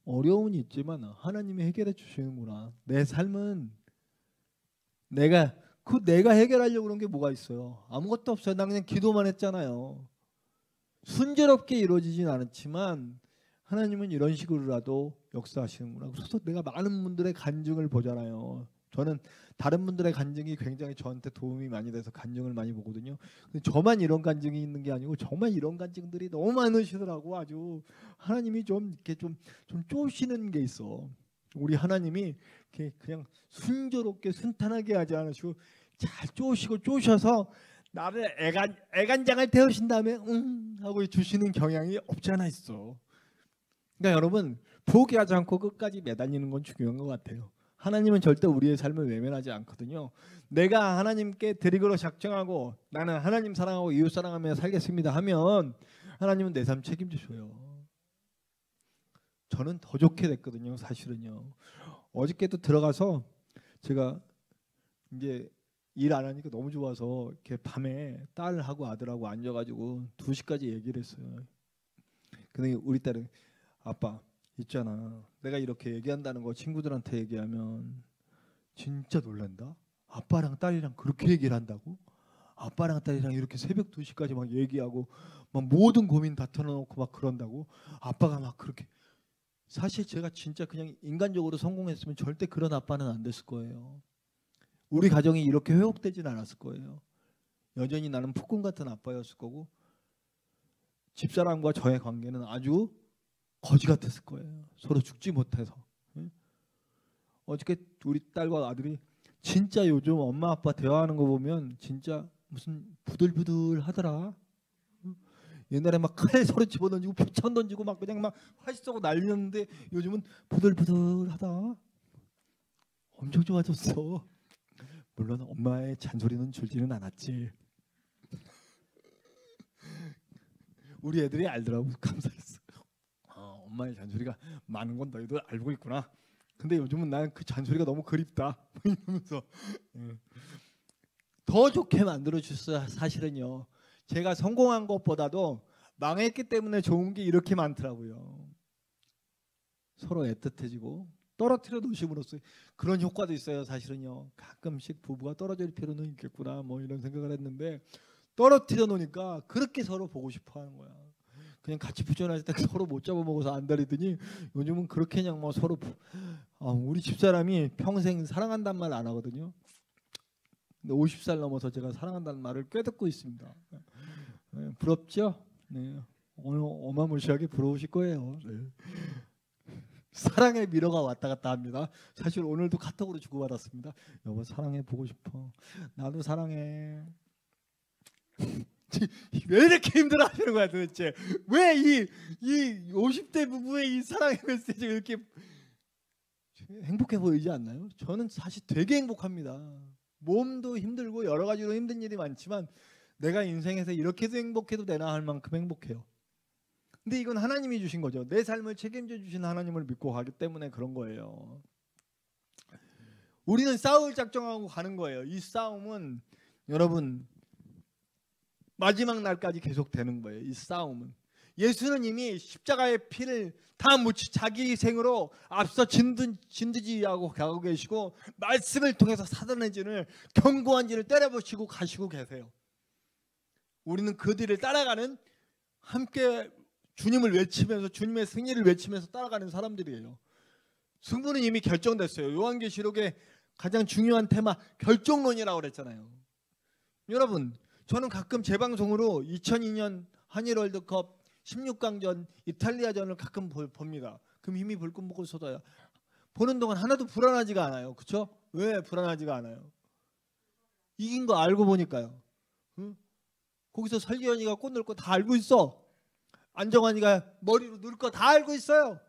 어려움은 있지만 하나님이 해결해 주시는구나. 내 삶은 내가 해결하려고 그런 게 뭐가 있어요. 아무것도 없어요. 나 그냥 기도만 했잖아요. 순조롭게 이루어지진 않았지만 하나님은 이런 식으로라도 역사하시는구나. 그래서 내가 많은 분들의 간증을 보잖아요. 저는 다른 분들의 간증이 굉장히 저한테 도움이 많이 돼서 간증을 많이 보거든요. 근데 저만 이런 간증이 있는 게 아니고 정말 이런 간증들이 너무 많으시더라고. 아주 하나님이 좀 이렇게 좀 쪼시는 게 있어. 우리 하나님이 이렇게 그냥 순조롭게 순탄하게 하지 않으시고 잘 쪼셔서 나를 애간장을 태우신 다음에 하고 주시는 경향이 없지 않아 있어. 그러니까 여러분 포기하지 않고 끝까지 매달리는 건 중요한 것 같아요. 하나님은 절대 우리의 삶을 외면하지 않거든요. 내가 하나님께 드리그로 작정하고 나는 하나님 사랑하고 이웃 사랑하며 살겠습니다 하면 하나님은 내 삶 책임져 줘요. 저는 더 좋게 됐거든요. 사실은요. 어저께도 들어가서 제가 이제 일 안 하니까 너무 좋아서 이렇게 밤에 딸하고 아들하고 앉아가지고 2시까지 얘기를 했어요. 근데 우리 딸은 아빠 있잖아. 내가 이렇게 얘기한다는 거 친구들한테 얘기하면 진짜 놀란다. 아빠랑 딸이랑 그렇게 얘기를 한다고? 아빠랑 딸이랑 이렇게 새벽 2시까지 막 얘기하고 막 모든 고민 다 털어놓고 막 그런다고? 아빠가 막 그렇게. 사실 제가 진짜 그냥 인간적으로 성공했으면 절대 그런 아빠는 안 됐을 거예요. 우리 가정이 이렇게 회복되진 않았을 거예요. 여전히 나는 폭군 같은 아빠였을 거고 집사람과 저의 관계는 아주 거지 같았을 거예요. 서로 죽지 못해서. 어저께 우리 딸과 아들이 진짜 요즘 엄마 아빠 대화하는 거 보면 진짜 무슨 부들부들 하더라. 옛날에 막 칼 서로 집어던지고 표창 던지고 막 그냥 막 활 쏘고 난리였는데 요즘은 부들부들하다. 엄청 좋아졌어. 물론 엄마의 잔소리는 줄지는 않았지. 우리 애들이 알더라고. 감사했어. 엄마의 잔소리가 많은 건 너희도 알고 있구나. 근데 요즘은 난 그 잔소리가 너무 그립다. 이러면서 더 좋게 만들어 주셨어요. 사실은요. 제가 성공한 것보다도 망했기 때문에 좋은 게 이렇게 많더라고요. 서로 애틋해지고 떨어뜨려 놓으심으로써 그런 효과도 있어요. 사실은요. 가끔씩 부부가 떨어질 필요는 있겠구나 뭐 이런 생각을 했는데 떨어뜨려 놓으니까 그렇게 서로 보고 싶어 하는 거야. 그냥 같이 부전할 때 서로 못 잡아먹어서 안달이더니 요즘은 그렇게 그냥 뭐 서로 우리 집사람이 평생 사랑한다는 말 안 하거든요. 근데 50살 넘어서 제가 사랑한다는 말을 꿰듣고 있습니다. 네, 부럽죠? 네. 오늘 어마무시하게 부러우실 거예요. 네. 사랑의 미러가 왔다 갔다 합니다. 사실 오늘도 카톡으로 주고받았습니다. 여보 사랑해 보고 싶어. 나도 사랑해. 왜 이렇게 힘들어 하시는 거야 도대체? 왜 이 50대 부부의 이 사랑의 메시지가 이렇게 행복해 보이지 않나요? 저는 사실 되게 행복합니다. 몸도 힘들고 여러 가지로 힘든 일이 많지만 내가 인생에서 이렇게도 행복해도 되나 할 만큼 행복해요. 근데 이건 하나님이 주신 거죠. 내 삶을 책임져 주신 하나님을 믿고 가기 때문에 그런 거예요. 우리는 싸울 작정하고 가는 거예요. 이 싸움은 여러분 마지막 날까지 계속되는 거예요. 이 싸움은. 예수는 이미 십자가의 피를 다 묻히 자기 생으로 앞서 진드지하고 가고 계시고 말씀을 통해서 사단의 진을 견고한 진을 때려부시고 가시고 계세요. 우리는 그 뒤를 따라가는 함께 주님을 외치면서 주님의 승리를 외치면서 따라가는 사람들이에요. 승부는 이미 결정됐어요. 요한계시록의 가장 중요한 테마 결정론이라고 그랬잖아요. 여러분 저는 가끔 재방송으로 2002년 한일 월드컵 16강전 이탈리아전을 가끔 봅니다. 그럼 이미 불끈 먹고 쏟아요. 보는 동안 하나도 불안하지가 않아요. 그렇죠? 왜 불안하지가 않아요? 이긴 거 알고 보니까요. 응? 거기서 설기현이가 꽃 넣을 거 다 알고 있어. 안정환이가 머리로 넣을 거 다 알고 있어요.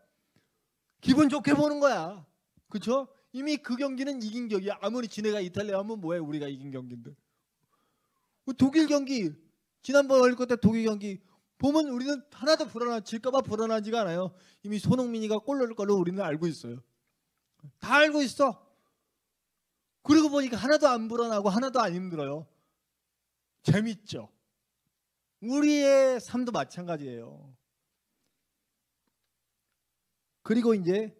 기분 좋게 보는 거야. 그렇죠? 이미 그 경기는 이긴 경기야. 아무리 지네가 이탈리아 하면 뭐해. 우리가 이긴 경기인데. 독일 경기 지난번 월드컵 때 독일 경기 보면 우리는 하나도 질까봐 불안하지가 않아요. 이미 손흥민이가 골 넣을 걸로 우리는 알고 있어요. 다 알고 있어. 그러고 보니까 하나도 안 불안하고 하나도 안 힘들어요. 재밌죠. 우리의 삶도 마찬가지예요. 그리고 이제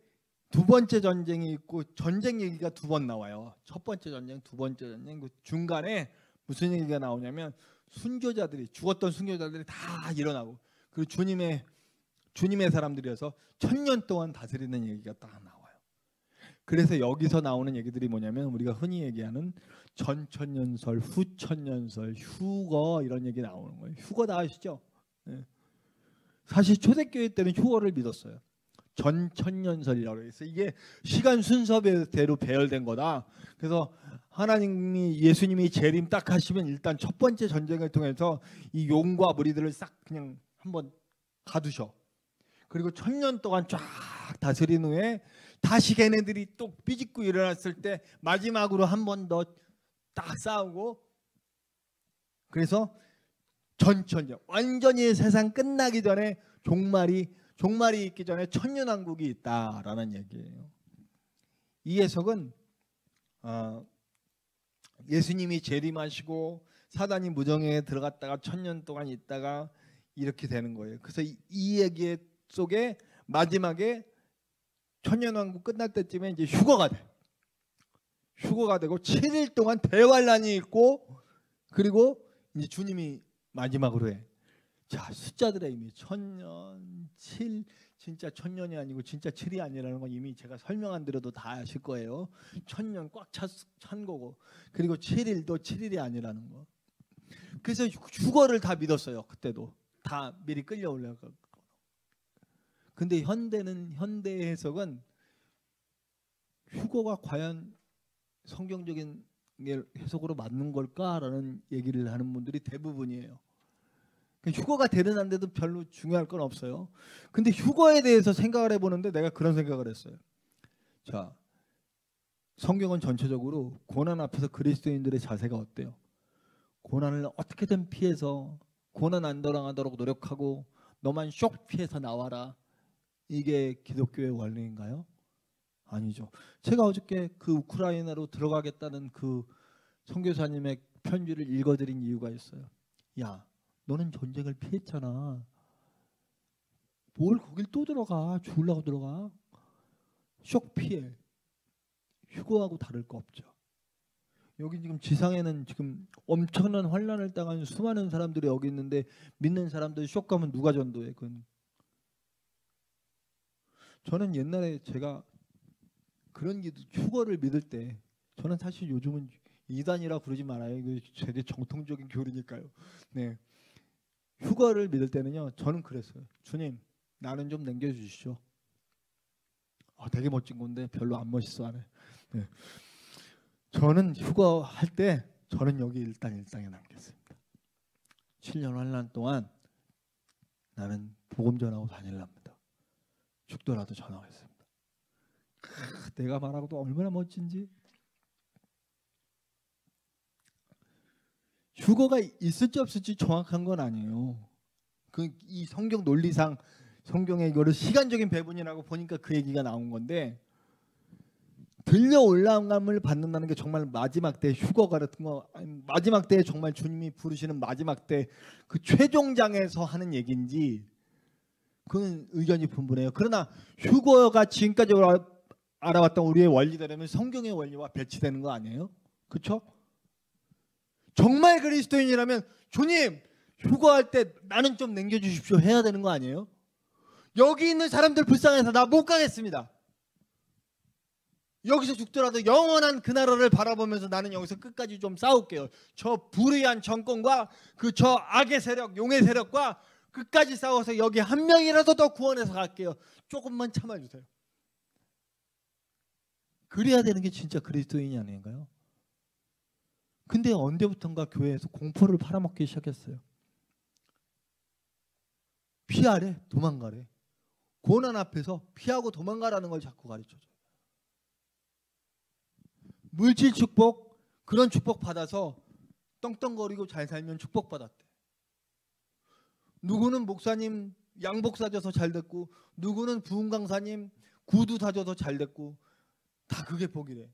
두 번째 전쟁이 있고 전쟁 얘기가 두 번 나와요. 첫 번째 전쟁, 두 번째 전쟁. 그 중간에 무슨 얘기가 나오냐면 순교자들이 죽었던 순교자들이 다 일어나고 그리고 주님의 사람들이어서 1000년 동안 다스리는 얘기가 딱 나와요. 그래서 여기서 나오는 얘기들이 뭐냐면 우리가 흔히 얘기하는 전천년설, 후천년설, 휴거 이런 얘기 나오는 거예요. 휴거 다 아시죠? 네. 사실 초대교회 때는 휴거를 믿었어요. 전천년설이라고 해서 이게 시간 순서대로 배열된 거다. 그래서 예수님이 재림 딱 하시면 일단 첫 번째 전쟁을 통해서 이 용과 무리들을 싹 그냥 한번 가두셔. 그리고 1000년 동안 쫙 다스린 후에 다시 걔네들이 또 삐짓고 일어났을 때 마지막으로 한 번 더 딱 싸우고, 그래서 전천년 완전히 세상 끝나기 전에 종말이 있기 전에 천년왕국이 있다라는 얘기예요. 이 해석은 예수님이 재림하시고 사단이 무정에 들어갔다가 1000년 동안 있다가 이렇게 되는 거예요. 그래서 이 얘기 속에 마지막에 천년왕국 끝날 때쯤에 이제 휴거가 돼. 휴거가 되고 7일 동안 대환란이 있고, 그리고 이제 주님이 마지막으로 해. 자, 숫자들의 의미 1000년, 7, 진짜 1000년이 아니고 진짜 7이 아니라는 건 이미 제가 설명한 대로도 다 아실 거예요. 1000년 꽉 찬 거고, 그리고 7일도 7일이 아니라는 거. 그래서 휴거를 다 믿었어요. 그때도 다 미리 끌려 올라가고. 근데 현대 해석은 휴거가 과연 성경적인 해석으로 맞는 걸까라는 얘기를 하는 분들이 대부분이에요. 휴거가 되든 안 되든 별로 중요할 건 없어요. 근데 휴거에 대해서 생각을 해보는데 내가 그런 생각을 했어요. 자, 성경은 전체적으로 고난 앞에서 그리스도인들의 자세가 어때요? 고난을 어떻게든 피해서 고난 안 당하도록 노력하고 너만 쇽 피해서 나와라. 이게 기독교의 원리인가요? 아니죠. 제가 어저께 그 우크라이나로 들어가겠다는 그 선교사님의 편지를 읽어드린 이유가 있어요. 야, 너는 전쟁을 피했잖아. 뭘 거길 또 들어가? 죽으려고 들어가? 쇽 피해. 휴거하고 다를 거 없죠. 여기 지금 지상에는 지금 엄청난 환난을 당한 수많은 사람들이 여기 있는데 믿는 사람들 쇽 가면 누가 전도해? 그건. 저는 옛날에 제가 그런 휴거를 믿을 때, 저는 사실 요즘은 이단이라 그러지 말아요. 이거 되게 정통적인 교리니까요. 네. 휴거를 믿을 때는요, 저는 그랬어요. 주님, 나는 좀 남겨주시죠. 되게 멋진 건데 별로 안 멋있어 하네. 네. 저는 휴거할 때 저는 여기 일단 일당에 남겠습니다. 7년 환난 동안 나는 복음 전하고 다닐랍니다. 죽더라도 전하겠습니다. 내가 말하고도 얼마나 멋진지. 휴거가 있을지 없을지 정확한 건 아니에요. 이 성경 논리상 성경에 이거를 시간적인 배분이라고 보니까 그 얘기가 나온 건데, 들려 올라감을 받는다는 게 정말 마지막 때 휴거 같은 거, 마지막 때에 정말 주님이 부르시는 마지막 때 그 최종장에서 하는 얘기인지 그건 의견이 분분해요. 그러나 휴거가 지금까지 알아왔던 우리의 원리대로는 성경의 원리와 배치되는 거 아니에요? 그렇죠? 정말 그리스도인이라면 주님 휴거할 때 나는 좀 남겨주십시오 해야 되는 거 아니에요? 여기 있는 사람들 불쌍해서 나 못 가겠습니다. 여기서 죽더라도 영원한 그 나라를 바라보면서 나는 여기서 끝까지 좀 싸울게요. 저 불의한 정권과 저 악의 세력, 용의 세력과 끝까지 싸워서 여기 한 명이라도 더 구원해서 갈게요. 조금만 참아주세요. 그래야 되는 게 진짜 그리스도인이 아닌가요? 근데 언제부턴가 교회에서 공포를 팔아먹기 시작했어요. 피하래, 도망가래. 고난 앞에서 피하고 도망가라는 걸 자꾸 가르쳐줘요. 물질 축복, 그런 축복 받아서 떵떵거리고 잘 살면 축복받았대. 누구는 목사님 양복 사줘서 잘 됐고, 누구는 부흥 강사님 구두 사줘서 잘 됐고, 다 그게 복이래.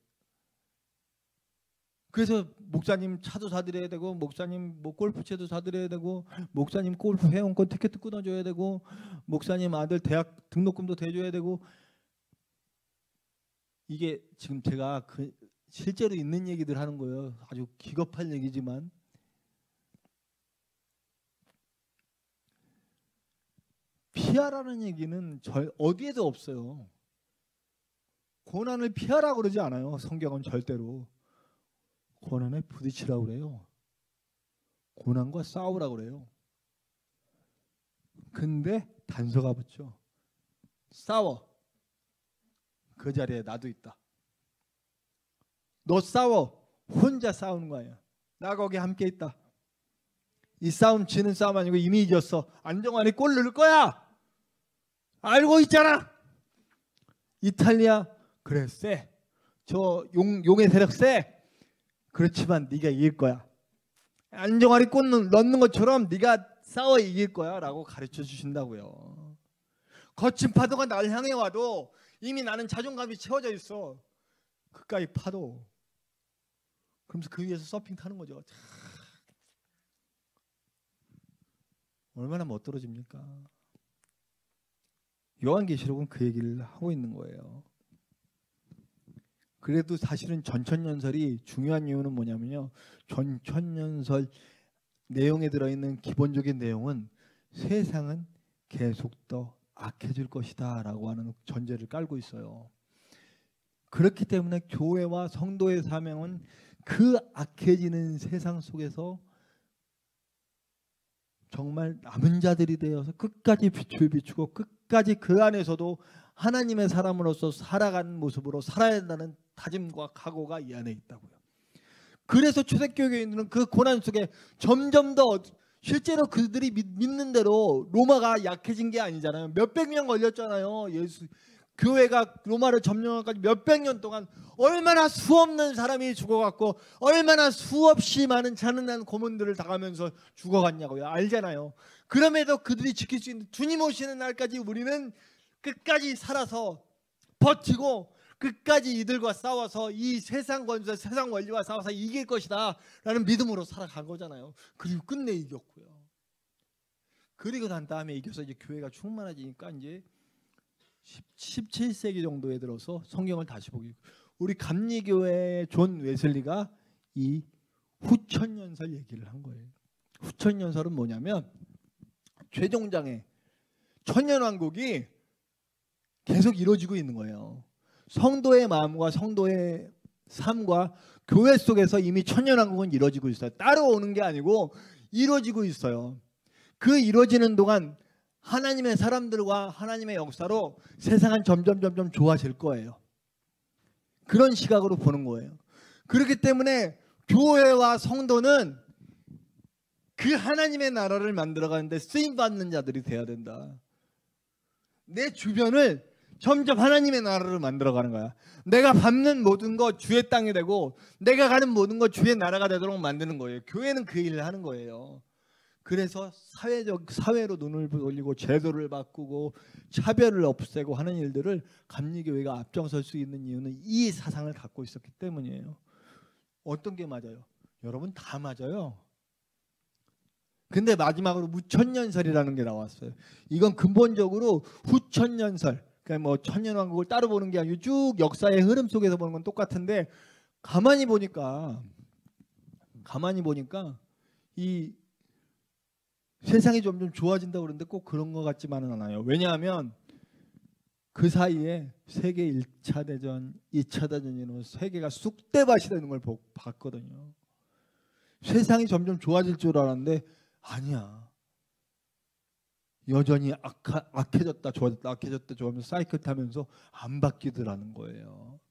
그래서 목사님 차도 사드려야 되고, 목사님 뭐 골프채도 사드려야 되고, 목사님 골프 회원권 티켓도 끊어줘야 되고, 목사님 아들 대학 등록금도 대줘야 되고. 이게 지금 제가 실제로 있는 얘기들 하는 거예요. 아주 기겁한 얘기지만 피하라는 얘기는 어디에도 없어요. 고난을 피하라고 그러지 않아요. 성경은 절대로. 고난에 부딪히라고 그래요. 고난과 싸우라고 그래요. 근데 단서가 붙죠. 싸워. 그 자리에 나도 있다. 너 싸워. 혼자 싸우는 거 아니야. 나 거기 함께 있다. 이 싸움 지는 싸움 아니고 이미 이겼어. 안정환이 골 넣을 거야. 알고 있잖아. 이탈리아 그래 쎄. 저 용의 세력 쎄. 그렇지만 네가 이길 거야. 안정환이 꽃 넣는 것처럼 네가 싸워 이길 거야 라고 가르쳐 주신다고요. 거친 파도가 날 향해 와도 이미 나는 자존감이 채워져 있어. 그까이 파도. 그러면서 그 위에서 서핑 타는 거죠. 얼마나 멋들어집니까? 요한계시록은 그 얘기를 하고 있는 거예요. 그래도 사실은 전천년설이 중요한 이유는 뭐냐면요. 전천년설 내용에 들어있는 기본적인 내용은 세상은 계속 더 악해질 것이다 라고 하는 전제를 깔고 있어요. 그렇기 때문에 교회와 성도의 사명은 그 악해지는 세상 속에서 정말 남은 자들이 되어서 끝까지 빛을 비추고 끝까지 그 안에서도 하나님의 사람으로서 살아가는 모습으로 살아야 한다는 다짐과 각오가 이 안에 있다고요. 그래서 초대교회인들은 그 고난 속에 점점 더 실제로 그들이 믿는 대로 로마가 약해진 게 아니잖아요. 몇백 년 걸렸잖아요. 예수 교회가 로마를 점령하기까지 몇백 년 동안 얼마나 수없는 사람이 죽어갔고 얼마나 수없이 많은 잔인한 고문들을 당하면서 죽어갔냐고요. 알잖아요. 그럼에도 그들이 지킬 수 있는 주님 오시는 날까지 우리는 끝까지 살아서 버티고 끝까지 이들과 싸워서 이 세상 권세, 세상 원리와 싸워서 이길 것이다 라는 믿음으로 살아간 거잖아요. 그리고 끝내 이겼고요. 그리고 난 다음에 이겨서 이제 교회가 충만해지니까 이제 17세기 정도에 들어서 성경을 다시 보기. 우리 감리교회의 존 웨슬리가 이 후천연설 얘기를 한 거예요. 후천연설은 뭐냐면 최종장애 천년왕국이 계속 이루어지고 있는 거예요. 성도의 마음과 성도의 삶과 교회 속에서 이미 천년왕국은 이루어지고 있어요. 따라오는 게 아니고 이루어지고 있어요. 그 이루어지는 동안 하나님의 사람들과 하나님의 역사로 세상은 점점 좋아질 거예요. 그런 시각으로 보는 거예요. 그렇기 때문에 교회와 성도는 그 하나님의 나라를 만들어가는데 쓰임받는 자들이 돼야 된다. 내 주변을 점점 하나님의 나라를 만들어가는 거야. 내가 밟는 모든 것 주의 땅이 되고 내가 가는 모든 것 주의 나라가 되도록 만드는 거예요. 교회는 그 일을 하는 거예요. 그래서 사회로 눈을 돌리고 제도를 바꾸고 차별을 없애고 하는 일들을 감리교회가 앞장설 수 있는 이유는 이 사상을 갖고 있었기 때문이에요. 어떤 게 맞아요? 여러분 다 맞아요. 근데 마지막으로 무천년설이라는 게 나왔어요. 이건 근본적으로 후천년설, 그러니까 뭐 천년왕국을 따로 보는 게 아니고 쭉 역사의 흐름 속에서 보는 건 똑같은데 가만히 보니까 이 세상이 점점 좋아진다고 그러는데 꼭 그런 것 같지만은 않아요. 왜냐하면 그 사이에 세계 1차 대전, 2차 대전이면 세계가 쑥대밭이 되는 걸 봤거든요. 세상이 점점 좋아질 줄 알았는데 아니야. 여전히 악해졌다 좋아졌다 악해졌다 좋아하면서 사이클 타면서 안 바뀌더라는 거예요.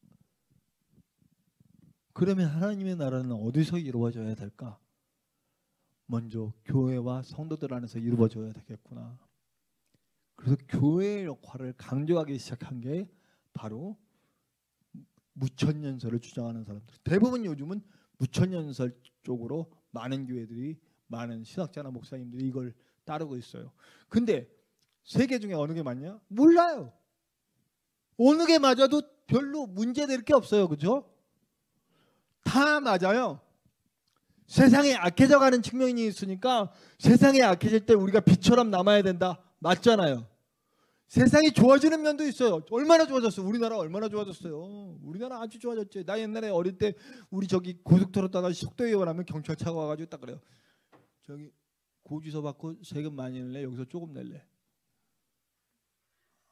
그러면 하나님의 나라는 어디서 이루어져야 될까? 먼저 교회와 성도들 안에서 이루어져야 되겠구나. 그래서 교회의 역할을 강조하기 시작한 게 바로 무천년설을 주장하는 사람들. 대부분 요즘은 무천년설 쪽으로 많은 교회들이 많은 신학자나 목사님들이 이걸 따르고 있어요. 근데 세 개 중에 어느 게 맞냐? 몰라요. 어느 게 맞아도 별로 문제될 게 없어요. 그죠? 다 맞아요. 세상에 악해져가는 측면이 있으니까 세상에 악해질 때 우리가 빛처럼 남아야 된다. 맞잖아요. 세상이 좋아지는 면도 있어요. 얼마나 좋아졌어요? 우리나라 얼마나 좋아졌어요? 우리나라 아주 좋아졌지. 나 옛날에 어릴 때 우리 저기 고속도로 따라 속도 위반하면 경찰차가 와가지고 딱 그래요. 저기 고지서 받고 세금 많이 낼래? 여기서 조금 낼래?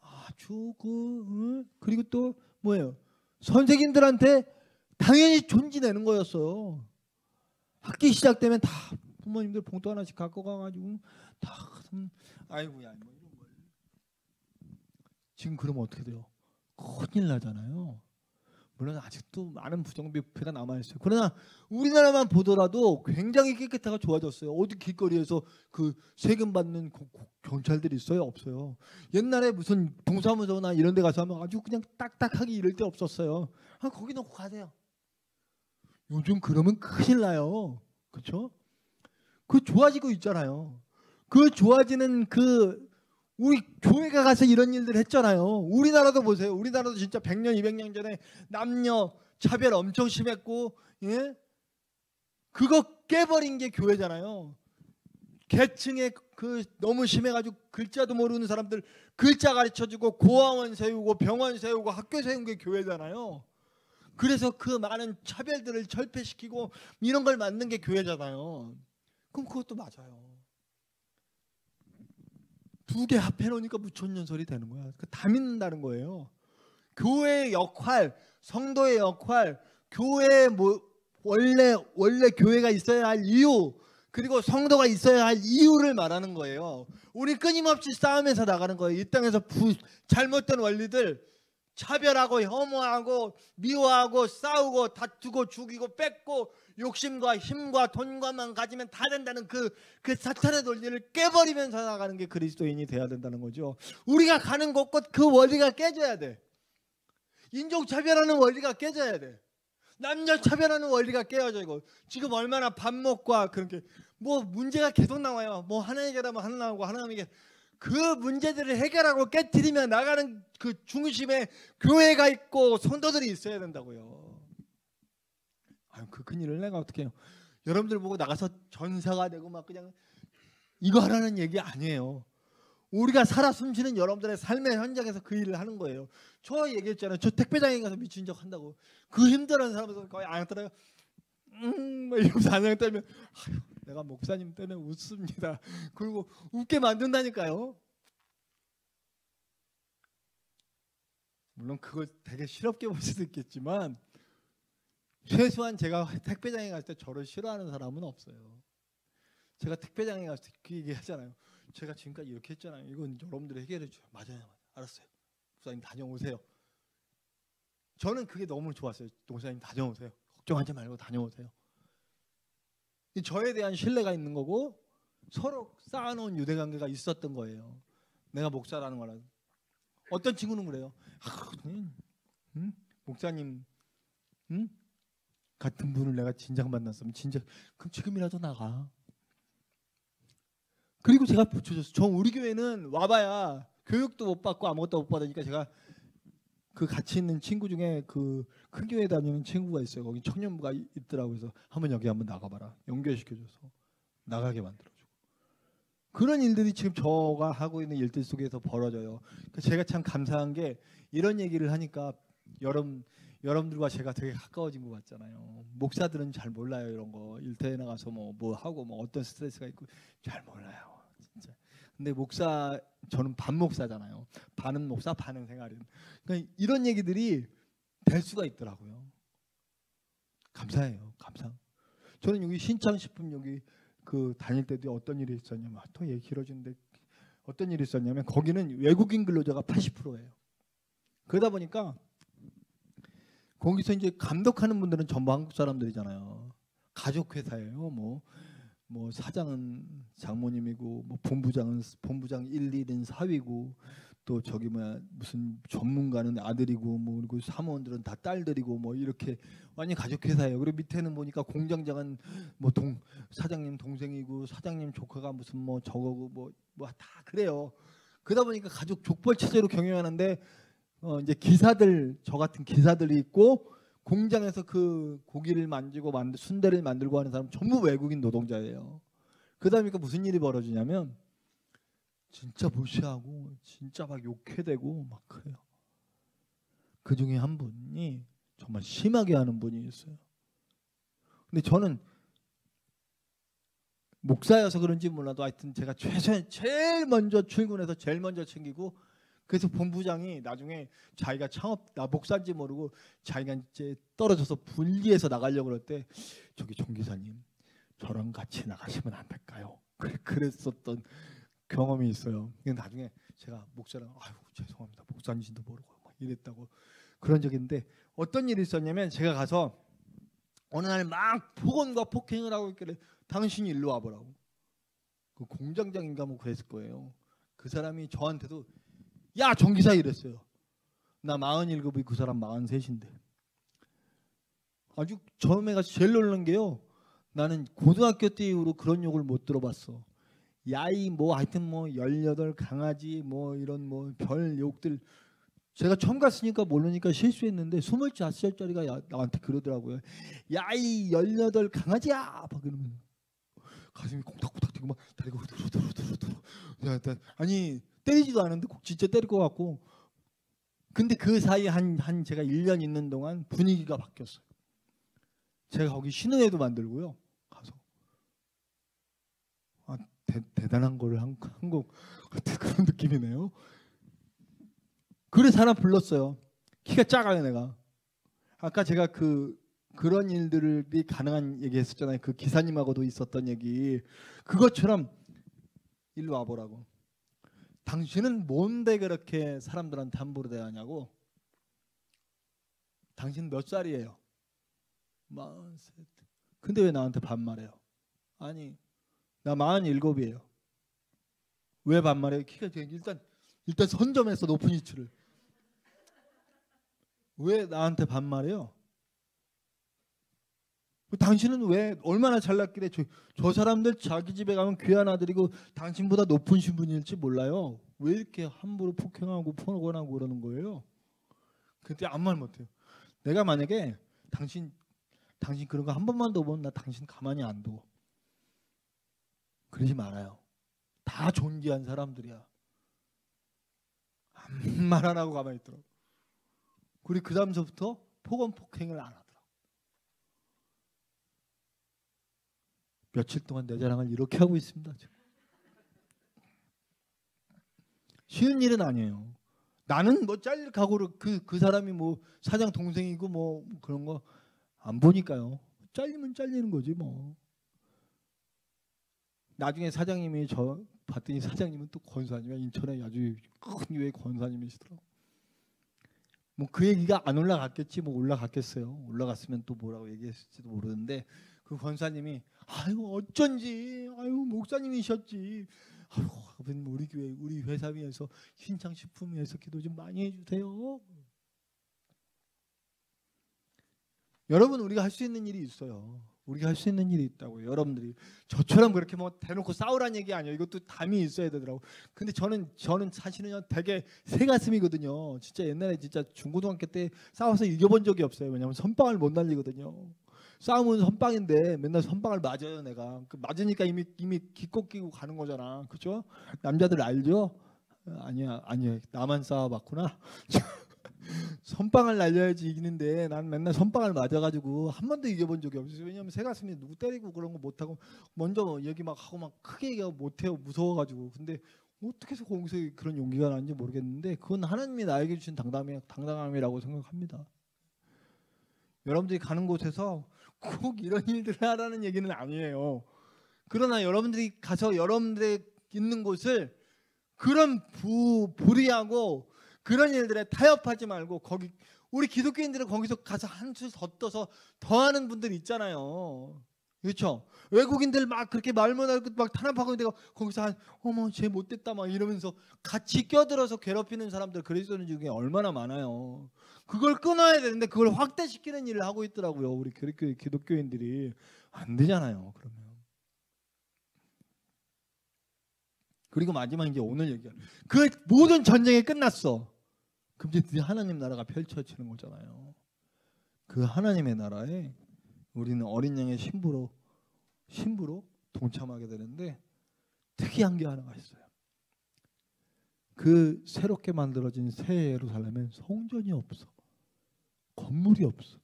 아주 그리고 또 뭐예요? 선생님들한테 당연히 존지 내는 거였어요. 학기 시작되면 다 부모님들 봉투 하나씩 갖고 가가지고 다 아이고야 뭐 이런 걸. 지금 그러면 어떻게 돼요? 큰일 나잖아요. 물론 아직도 많은 부정부패가 남아있어요. 그러나 우리나라만 보더라도 굉장히 깨끗하고 좋아졌어요. 어디 길거리에서 그 세금 받는 경찰들이 있어요? 없어요. 옛날에 무슨 동사무소나 이런 데 가서 하면 아주 그냥 딱딱하게 이럴 데 없었어요. 아, 거기 놓고 가세요. 요즘 그러면 큰일 나요. 그렇죠? 그 좋아지고 있잖아요. 그 좋아지는 우리 교회가 가서 이런 일들 했잖아요. 우리나라도 보세요. 우리나라도 진짜 100년 200년 전에 남녀 차별 엄청 심했고, 예? 그거 깨버린 게 교회잖아요. 계층에 너무 심해가지고 글자도 모르는 사람들 글자 가르쳐주고 고아원 세우고 병원 세우고 학교 세운 게 교회잖아요. 그래서 그 많은 차별들을 철폐시키고 이런 걸 만든 게 교회잖아요. 그럼 그것도 맞아요. 두 개 합해 놓으니까 무천년 소리 되는 거야. 다 믿는다는 거예요. 교회의 역할, 성도의 역할, 교회의 원래 교회가 있어야 할 이유, 그리고 성도가 있어야 할 이유를 말하는 거예요. 우리 끊임없이 싸움에서 나가는 거예요. 이 땅에서 잘못된 원리들, 차별하고 혐오하고 미워하고 싸우고 다투고 죽이고 뺏고 욕심과 힘과 돈과만 가지면 다 된다는 그 사탄의 논리를 깨버리면서 나가는 게 그리스도인이 돼야 된다는 거죠. 우리가 가는 곳곳 그 원리가 깨져야 돼. 인종차별하는 원리가 깨져야 돼. 남녀차별하는 원리가 깨어지고 지금 얼마나 반목과 그런 게 뭐 문제가 계속 나와요. 뭐 하나 해결하면 하나 나오고 하나 해결 그 문제들을 해결하고 깨트리며 나가는 그 중심에 교회가 있고 성도들이 있어야 된다고요. 아유, 그 큰일을 내가 어떻게 해요. 여러분들 보고 나가서 전사가 되고 막 그냥 이거 하라는 얘기 아니에요. 우리가 살아 숨쉬는 여러분들의 삶의 현장에서 그 일을 하는 거예요. 저 얘기했잖아요. 저 택배장에 가서 미친 척 한다고. 그 힘들어하는 사람들 거의 안 하더라고요. 뭐 이러면서 안녕 떨면 아유, 내가 목사님 때문에 웃습니다. 그리고 웃게 만든다니까요. 물론 그걸 되게 실없게 볼 수도 있겠지만 최소한 제가 택배장에 갔을 때 저를 싫어하는 사람은 없어요. 제가 택배장에 갔을 때 그 얘기 하잖아요. 제가 지금까지 이렇게 했잖아요. 이건 여러분들이 해결해 줘요. 맞아요. 알았어요. 목사님 다녀오세요. 저는 그게 너무 좋았어요. 목사님 다녀오세요. 걱정하지 말고 다녀오세요. 저에 대한 신뢰가 있는 거고 서로 쌓아놓은 유대관계가 있었던 거예요. 내가 목사라는 거는. 어떤 친구는 그래요. 목사님 같은 분을 내가 진작 만났으면 진짜 그럼 지금이라도 나가. 그리고 제가 붙여줬어요. 우리 교회는 와봐야 교육도 못 받고 아무것도 못 받으니까 제가 그 같이 있는 친구 중에 그 큰 교회 다니는 친구가 있어요. 거기 청년부가 있더라고요. 그래서 여기 한번 나가봐라. 연결시켜줘서 나가게 만들어주고. 그런 일들이 지금 저가 하고 있는 일들 속에서 벌어져요. 그러니까 제가 참 감사한 게 이런 얘기를 하니까 여러분들과 제가 되게 가까워진 것 같잖아요. 목사들은 잘 몰라요. 이런 거. 일터에 나가서 뭐 하고 뭐 어떤 스트레스가 있고 잘 몰라요. 진짜. 근데 저는 반 목사잖아요. 반은 목사, 반은 생활인. 그러니까 이런 얘기들이 될 수가 있더라고요. 감사해요. 감사. 저는 여기 신창식품 여기 다닐 때도 어떤 일이 있었냐면 또 얘기 길어지는데 어떤 일이 있었냐면 거기는 외국인 근로자가 80%예요. 그러다 보니까 거기서 이제 감독하는 분들은 전부 한국 사람들이잖아요. 가족 회사예요. 뭐 사장은 장모님이고 뭐 본부장 1, 2는 사위고 또 무슨 전문가는 아들이고 뭐 그리고 사무원들은 다 딸들이고 뭐 이렇게 완전 가족 회사예요. 그리고 밑에는 보니까 공장장은 뭐 사장님 동생이고 사장님 조카가 무슨 뭐 저거고 뭐 다 그래요. 그러다 보니까 가족 족벌 체제로 경영하는데 이제 저 같은 기사들이 있고 공장에서 그 고기를 만지고 순대를 만들고 하는 사람 전부 외국인 노동자예요. 그러다 보니까 무슨 일이 벌어지냐면 진짜 무시하고 진짜 막 욕해대고 막 그래요. 그 중에 한 분이 정말 심하게 하는 분이 있어요. 근데 저는 목사여서 그런지 몰라도 하여튼 제가 제일 먼저 출근해서 제일 먼저 챙기고 그래서 본부장이 나중에 자기가 나 목사인지 모르고 자기가 이제 떨어져서 분리해서 나가려고 그럴 때 저기 정 기사님 저랑 같이 나가시면 안 될까요? 그랬었던 경험이 있어요. 근데 나중에 제가 목사랑 아유 죄송합니다 목사인지도 모르고 막 이랬다고. 그런 적이 있는데 어떤 일이 있었냐면 제가 가서 어느 날 막 폭언과 폭행을 하고 있길래 당신이 일로 와보라고. 그 공장장인가 뭐 그랬을 거예요. 그 사람이 저한테도 야 정기사 이랬어요. 나 47이고 그 사람 43인데. 아주 처음에가 제일 놀란 게요. 나는 고등학교 때 이후로 그런 욕을 못 들어봤어. 야이 뭐 하여튼 뭐 18 강아지 뭐 이런 뭐 별 욕들. 제가 처음 갔으니까 모르니까 실수했는데 25살짜리가 나한테 그러더라고요. 야이 18 강아지야 막 그러면 가슴이 콩닥콩닥 뛰고 막 다리가 후들후들후들후들. 아니 때리지도 않은데 꼭 진짜 때릴 것 같고. 근데 그 사이에 한 제가 1년 있는 동안 분위기가 바뀌었어요. 제가 거기 신우회도 만들고요. 가서 대단한 거를 한 거 같은 그런 느낌이네요. 그래 사람 불렀어요. 키가 작아요 내가. 아까 제가 그런 일들이 가능한 얘기했었잖아요. 그 기사님하고도 있었던 얘기. 그것처럼 일로 와보라고. 당신은 뭔데 그렇게 사람들한테 함부로 대하냐고. 당신 몇 살이에요? 43. 근데 왜 나한테 반말해요? 아니 나 47이에요. 왜 반말해요? 키가 일단 선점해서 높은 위치를. 왜 나한테 반말해요? 당신은 왜 얼마나 잘났길래 저 사람들 자기 집에 가면 귀한 아들이고 당신보다 높은 신분일지 몰라요. 왜 이렇게 함부로 폭행하고 폭언하고 그러는 거예요? 그때 아무 말 못해요. 내가 만약에 당신 그런 거 한 번만 더 보면 나 당신 가만히 안 둬. 그러지 말아요. 다 존귀한 사람들이야. 아무 말 안 하고 가만히 있더라고. 그리고 그 다음서부터 폭언 폭행을 안 하더라고. 며칠 동안 내 자랑을 이렇게 하고 있습니다. 지금. 쉬운 일은 아니에요. 나는 뭐 잘릴 각오로 그 사람이 뭐 사장 동생이고 뭐 그런 거 안 보니까요. 잘리면 잘리는 거지 뭐. 나중에 사장님이 저 봤더니 사장님은 또 권사님이야. 인천에 아주 큰 교회 권사님이시더라고. 뭐 그 얘기가 안 올라갔겠지 뭐 올라갔겠어요. 올라갔으면 또 뭐라고 얘기했을지도 모르는데 그 권사님이 아이고 어쩐지 아이고 목사님이셨지. 아이고 우리 교회 우리 회사위에서 신창식품위에서 기도 좀 많이 해주세요. 여러분 우리가 할 수 있는 일이 있어요. 우리가 할 수 있는 일이 있다고요. 여러분들이 저처럼 그렇게 뭐 대놓고 싸우란 얘기 아니에요. 이것도 담이 있어야 되더라고. 근데 저는 사실은요 되게 새가슴이거든요. 진짜 옛날에 진짜 중고등학교 때 싸워서 이겨본 적이 없어요. 왜냐하면 선빵을 못 날리거든요. 싸움은 선빵인데 맨날 선빵을 맞아요 내가. 맞으니까 이미 기껏 끼고 가는 거잖아. 그렇죠? 남자들 알죠? 아니야 나만 싸워봤구나. 선빵을 날려야지 이기는데 난 맨날 선빵을 맞아가지고 한 번도 이겨본 적이 없어요. 왜냐면 새가슴이 누구 때리고 그런 거 못하고 먼저 얘기 막 하고 막 크게 얘기하고 못해요. 무서워가지고. 근데 어떻게 해서 거기서 그런 용기가 나는지 모르겠는데 그건 하나님이 나에게 주신 당당함이라고 생각합니다. 여러분들이 가는 곳에서 꼭 이런 일들을 하라는 얘기는 아니에요. 그러나 여러분들이 가서 여러분들이 있는 곳을 그런 불의하고 그런 일들에 타협하지 말고 거기 우리 기독교인들은 거기서 가서 한술 더 떠서 더 하는 분들이 있잖아요. 그렇죠? 외국인들 막 그렇게 말 못하고 막 탄압하고 내가 거기서 어머 쟤 못됐다 막 이러면서 같이 껴들어서 괴롭히는 사람들 그리스도인 중에 얼마나 많아요. 그걸 끊어야 되는데 그걸 확대시키는 일을 하고 있더라고요. 우리 기독교인들이 안 되잖아요. 그러면. 그리고 마지막 이제 오늘 얘기야. 그 모든 전쟁이 끝났어. 그럼 이제 드디어 하나님 나라가 펼쳐지는 거잖아요. 그 하나님의 나라에 우리는 어린 양의 신부로 동참하게 되는데 특이한 게 하나가 있어요. 그 새롭게 만들어진 새 예루살렘엔 성전이 없어. 건물이 없어.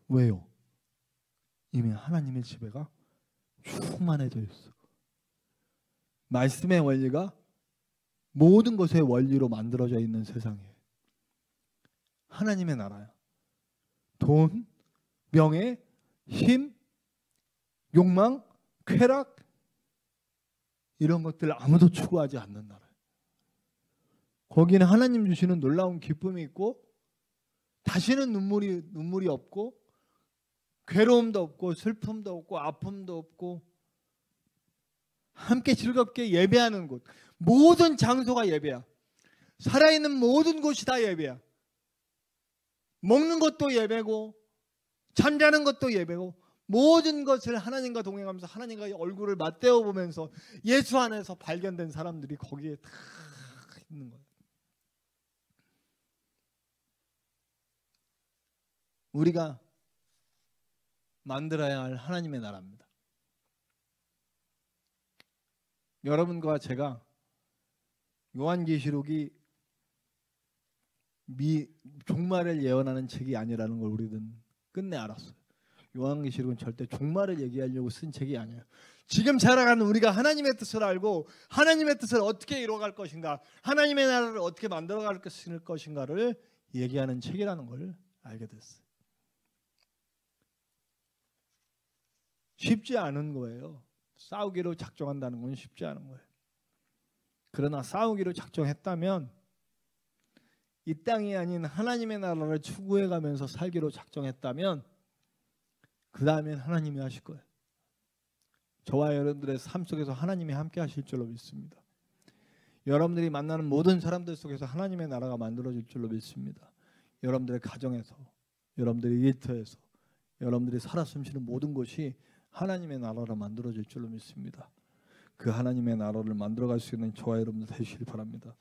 왜요? 이미 하나님의 지배가 충만해져 있어. 말씀의 원리가 모든 것의 원리로 만들어져 있는 세상이에요. 하나님의 나라야. 돈, 명예, 힘, 욕망, 쾌락 이런 것들 아무도 추구하지 않는 나라예요. 거기는 하나님 주시는 놀라운 기쁨이 있고 다시는 눈물이 없고 괴로움도 없고 슬픔도 없고 아픔도 없고 함께 즐겁게 예배하는 곳, 모든 장소가 예배야. 살아있는 모든 곳이 다 예배야. 먹는 것도 예배고 잠자는 것도 예배고 모든 것을 하나님과 동행하면서 하나님과 얼굴을 맞대어 보면서 예수 안에서 발견된 사람들이 거기에 다 있는 거예요. 우리가 만들어야 할 하나님의 나라입니다. 여러분과 제가 요한계시록이 종말을 예언하는 책이 아니라는 걸 우리는 끝내 알았어요. 요한계시록은 절대 종말을 얘기하려고 쓴 책이 아니에요. 지금 살아가는 우리가 하나님의 뜻을 알고 하나님의 뜻을 어떻게 이루어갈 것인가, 하나님의 나라를 어떻게 만들어갈 것인가를 얘기하는 책이라는 걸 알게 됐어요. 쉽지 않은 거예요. 싸우기로 작정한다는 건 쉽지 않은 거예요. 그러나 싸우기로 작정했다면 이 땅이 아닌 하나님의 나라를 추구해가면서 살기로 작정했다면 그 다음엔 하나님이 하실 거예요. 저와 여러분들의 삶 속에서 하나님이 함께 하실 줄로 믿습니다. 여러분들이 만나는 모든 사람들 속에서 하나님의 나라가 만들어질 줄로 믿습니다. 여러분들의 가정에서, 여러분들의 일터에서, 여러분들이 살아 숨쉬는 모든 곳이 하나님의 나라로 만들어질 줄로 믿습니다. 그 하나님의 나라를 만들어갈 수 있는 저와 여러분들 되시길 바랍니다.